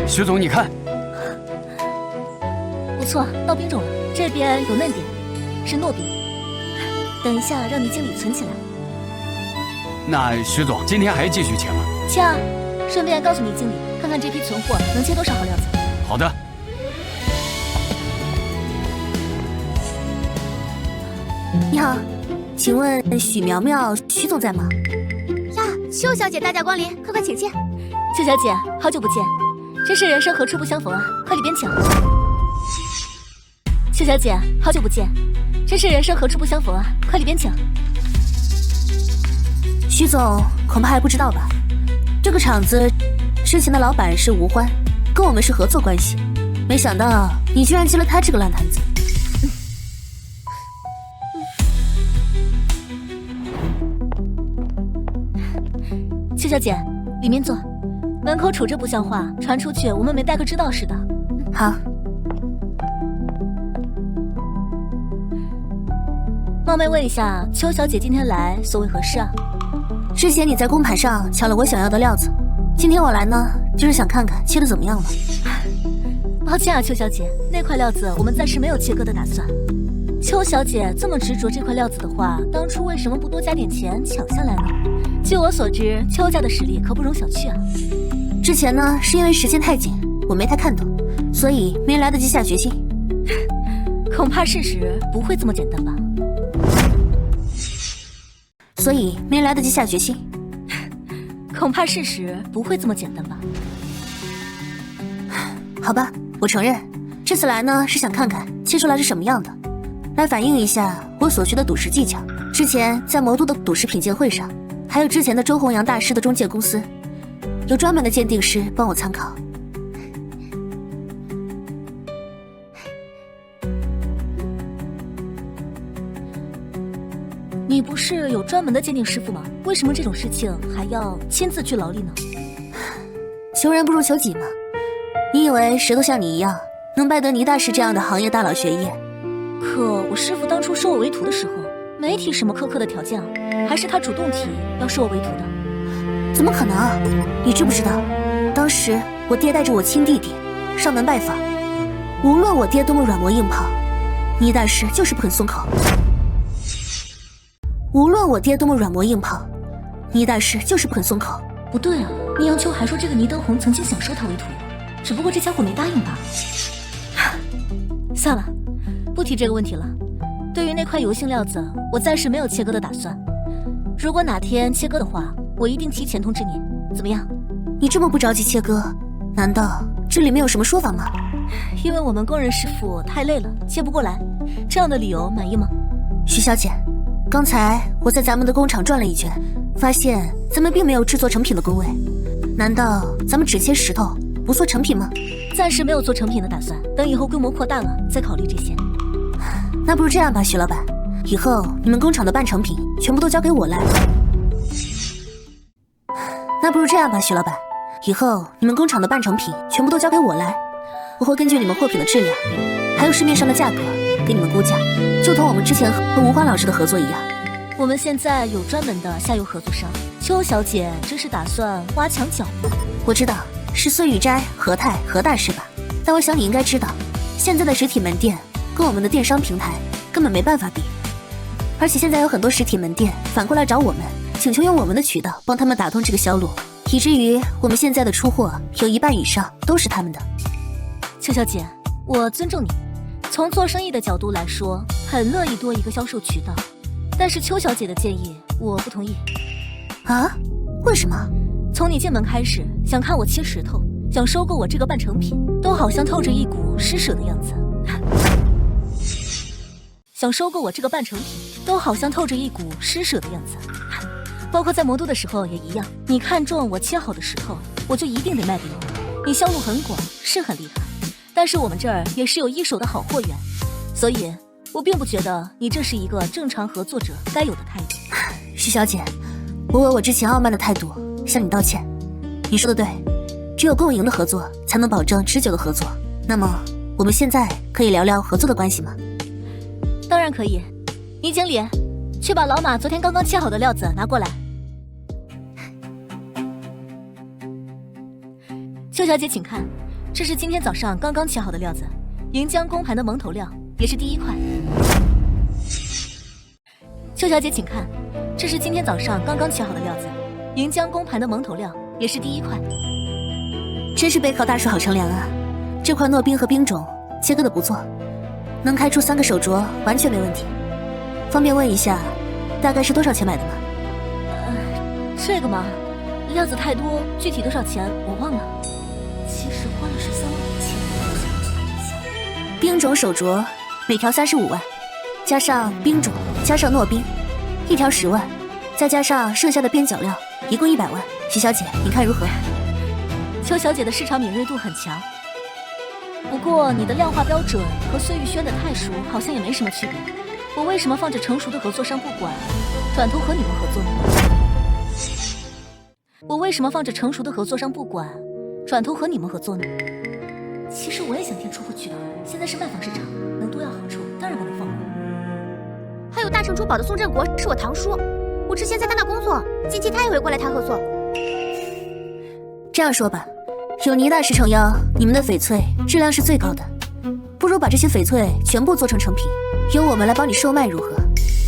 徐总，你看，不错，到冰种了。这边有嫩点，是糯饼。等一下让倪经理存起来。那徐总今天还继续切吗？切啊，顺便告诉倪经理，看看这批存货能切多少好料子。好的。你好，请问许苗苗徐总在吗？呀，邱小姐大驾光临，快快请进。邱小姐，好久不见。真是人生何处不相逢啊！快里边请。邱小姐，好久不见，真是人生何处不相逢啊！快里边请。徐总恐怕还不知道吧？这个厂子之前的老板是吴欢，跟我们是合作关系。没想到你居然接了他这个烂摊子。邱小姐，里面坐。门口杵着不像话，传出去我们没待客之道似的。好。冒昧问一下，邱小姐今天来所为何事啊？之前你在公盘上抢了我想要的料子，今天我来呢，就是想看看切的怎么样了。抱歉啊，邱小姐，那块料子我们暂时没有切割的打算。邱小姐这么执着这块料子的话，当初为什么不多加点钱抢下来呢？据我所知，邱家的实力可不容小觑啊。之前呢，是因为时间太紧，我没太看懂，所以没来得及下决心。恐怕事实不会这么简单吧？所以没来得及下决心。恐怕事实不会这么简单吧？好吧，我承认，这次来呢是想看看切出来是什么样的，来反映一下我所学的赌石技巧。之前在魔都的赌石品鉴会上，还有之前的周弘扬大师的中介公司。有专门的鉴定师帮我参考。你不是有专门的鉴定师傅吗？为什么这种事情还要亲自去劳力呢？求人不如求己嘛。你以为谁都像你一样能拜得倪大师这样的行业大佬学艺？可我师傅当初收我为徒的时候，没提什么苛刻的条件啊，还是他主动提要收我为徒的。怎么可能？你知不知道，当时我爹带着我亲弟弟上门拜访，无论我爹多么软磨硬泡，倪大师就是不肯松口。无论我爹多么软磨硬泡，倪大师就是不肯松口。不对啊，宁阳秋还说这个倪登宏曾经想收他为徒，只不过这家伙没答应罢了。算了，不提这个问题了。对于那块油性料子，我暂时没有切割的打算。如果哪天切割的话，我一定提前通知你。怎么样？你这么不着急切割，难道这里面有什么说法吗？因为我们工人师傅太累了，切不过来。这样的理由满意吗？徐小姐，刚才我在咱们的工厂转了一圈，发现咱们并没有制作成品的工位。难道咱们只切石头，不做成品吗？暂时没有做成品的打算，等以后规模扩大了再考虑这些。那不如这样吧，徐老板，以后你们工厂的半成品全部都交给我来。那不如这样吧，徐老板，以后你们工厂的半成品全部都交给我来，我会根据你们货品的质量，还有市面上的价格给你们估价，就同我们之前和吴欢老师的合作一样。我们现在有专门的下游合作商，邱小姐这是打算挖墙脚吗？我知道是孙雨斋、何太、何大是吧？但我想你应该知道，现在的实体门店跟我们的电商平台根本没办法比，而且现在有很多实体门店反过来找我们，请求用我们的渠道帮他们打通这个销路，以至于我们现在的出货有1半以上都是他们的。邱小姐，我尊重你，从做生意的角度来说，很乐意多一个销售渠道，但是邱小姐的建议我不同意。啊？为什么？从你进门开始，想看我切石头，想收购我这个半成品，都好像透着一股施舍的样子。想收购我这个半成品，都好像透着一股施舍的样子。包括在魔都的时候也一样，你看中我切好的石头，我就一定得卖给你。你销路很广，是很厉害，但是我们这儿也是有一手的好货源，所以我并不觉得你这是一个正常合作者该有的态度。徐小姐，我为我之前傲慢的态度向你道歉。你说的对，只有共赢的合作才能保证持久的合作。那么我们现在可以聊聊合作的关系吗？当然可以。倪经理，去把老马昨天刚刚切好的料子拿过来。邱小姐请看，这是今天早上刚刚切好的料子，盈江公盘的蒙头料，也是第一块。邱小姐请看，这是今天早上刚刚切好的料子，盈江公盘的蒙头料，也是第一块。真是背靠大树好乘凉啊！这块糯冰和冰种切割的不错，能开出3个手镯完全没问题。方便问一下，大概是多少钱买的吗？这个嘛，料子太多，具体多少钱我忘了。其实花了13万5千，我想算一下。冰种手镯每条35万，加上冰种，加上糯冰，1条10万，再加上剩下的边角料，一共100万。徐小姐，你看如何？邱小姐的市场敏锐度很强，不过你的量化标准和孙玉轩的太熟好像也没什么区别。我为什么放着成熟的合作商不管，转头和你们合作呢？我为什么放着成熟的合作商不管，转头和你们合作呢？其实我也想填出货渠道，现在是卖方市场，能多要好处，当然不能放过。还有大成珠宝的宋振国是我堂叔，我之前在他那工作，近期他也会过来谈合作。这样说吧，有倪大师撑腰，你们的翡翠质量是最高的，不如把这些翡翠全部做成成品，由我们来帮你售卖，如何？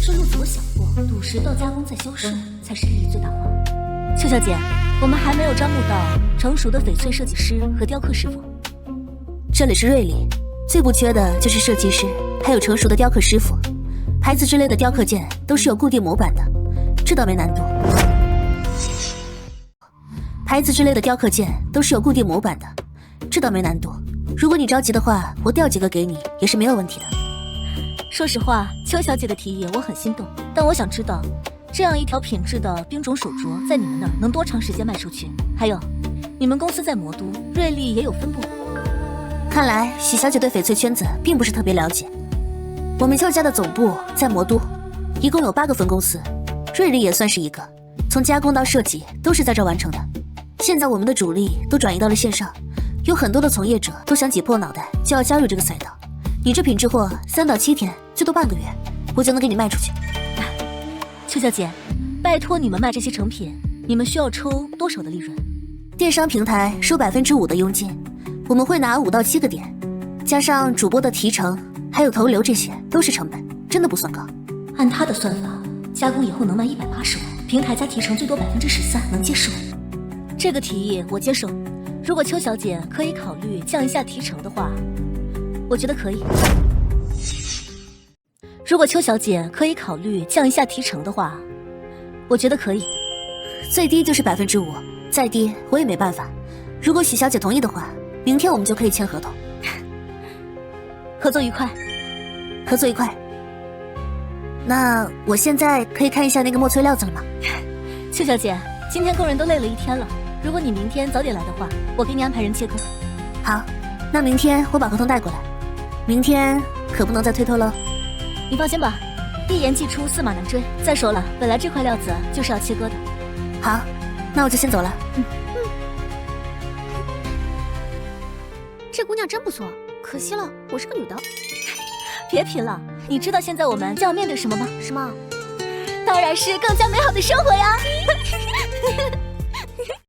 这路子我想过，赌石到加工再销售才是利益最大化。邱小姐，我们还没有招募到成熟的翡翠设计师和雕刻师傅。这里是瑞丽，最不缺的就是设计师，还有成熟的雕刻师傅。牌子之类的雕刻件都是有固定模板的，这倒没难度。牌子之类的雕刻件都是有固定模板的，这倒没难度。如果你着急的话，我调几个给你也是没有问题的。说实话，邱小姐的提议我很心动，但我想知道，这样一条品质的冰种手镯在你们那儿能多长时间卖出去？还有，你们公司在魔都，瑞丽也有分部。看来许小姐对翡翠圈子并不是特别了解。我们邱家的总部在魔都，一共有8个分公司，瑞丽也算是一个，从加工到设计都是在这完成的。现在我们的主力都转移到了线上，有很多的从业者都想挤破脑袋就要加入这个赛道。你这品质货3到7天，最多半个月，我就能给你卖出去。邱小姐，拜托你们卖这些成品，你们需要抽多少的利润？电商平台收5%的佣金，我们会拿5到7个点，加上主播的提成，还有投流，这些都是成本，真的不算高。按他的算法，加工以后能卖180万，平台加提成最多13%，能接受。这个提议我接受。如果邱小姐可以考虑降一下提成的话，我觉得可以。如果邱小姐可以考虑降一下提成的话，我觉得可以。最低就是5%，再低我也没办法。如果许小姐同意的话，明天我们就可以签合同。合作愉快，合作愉快。那我现在可以看一下那个墨翠料子了吗？邱小姐，今天工人都累了一天了，如果你明天早点来的话，我给你安排人切割。好，那明天我把合同带过来，明天可不能再推脱喽。你放心吧，一言既出驷马难追。再说了，本来这块料子就是要切割的。好，那我就先走了。这姑娘真不错，可惜了，我是个女的。别贫了，你知道现在我们将要面对什么吗？什么？当然是更加美好的生活呀！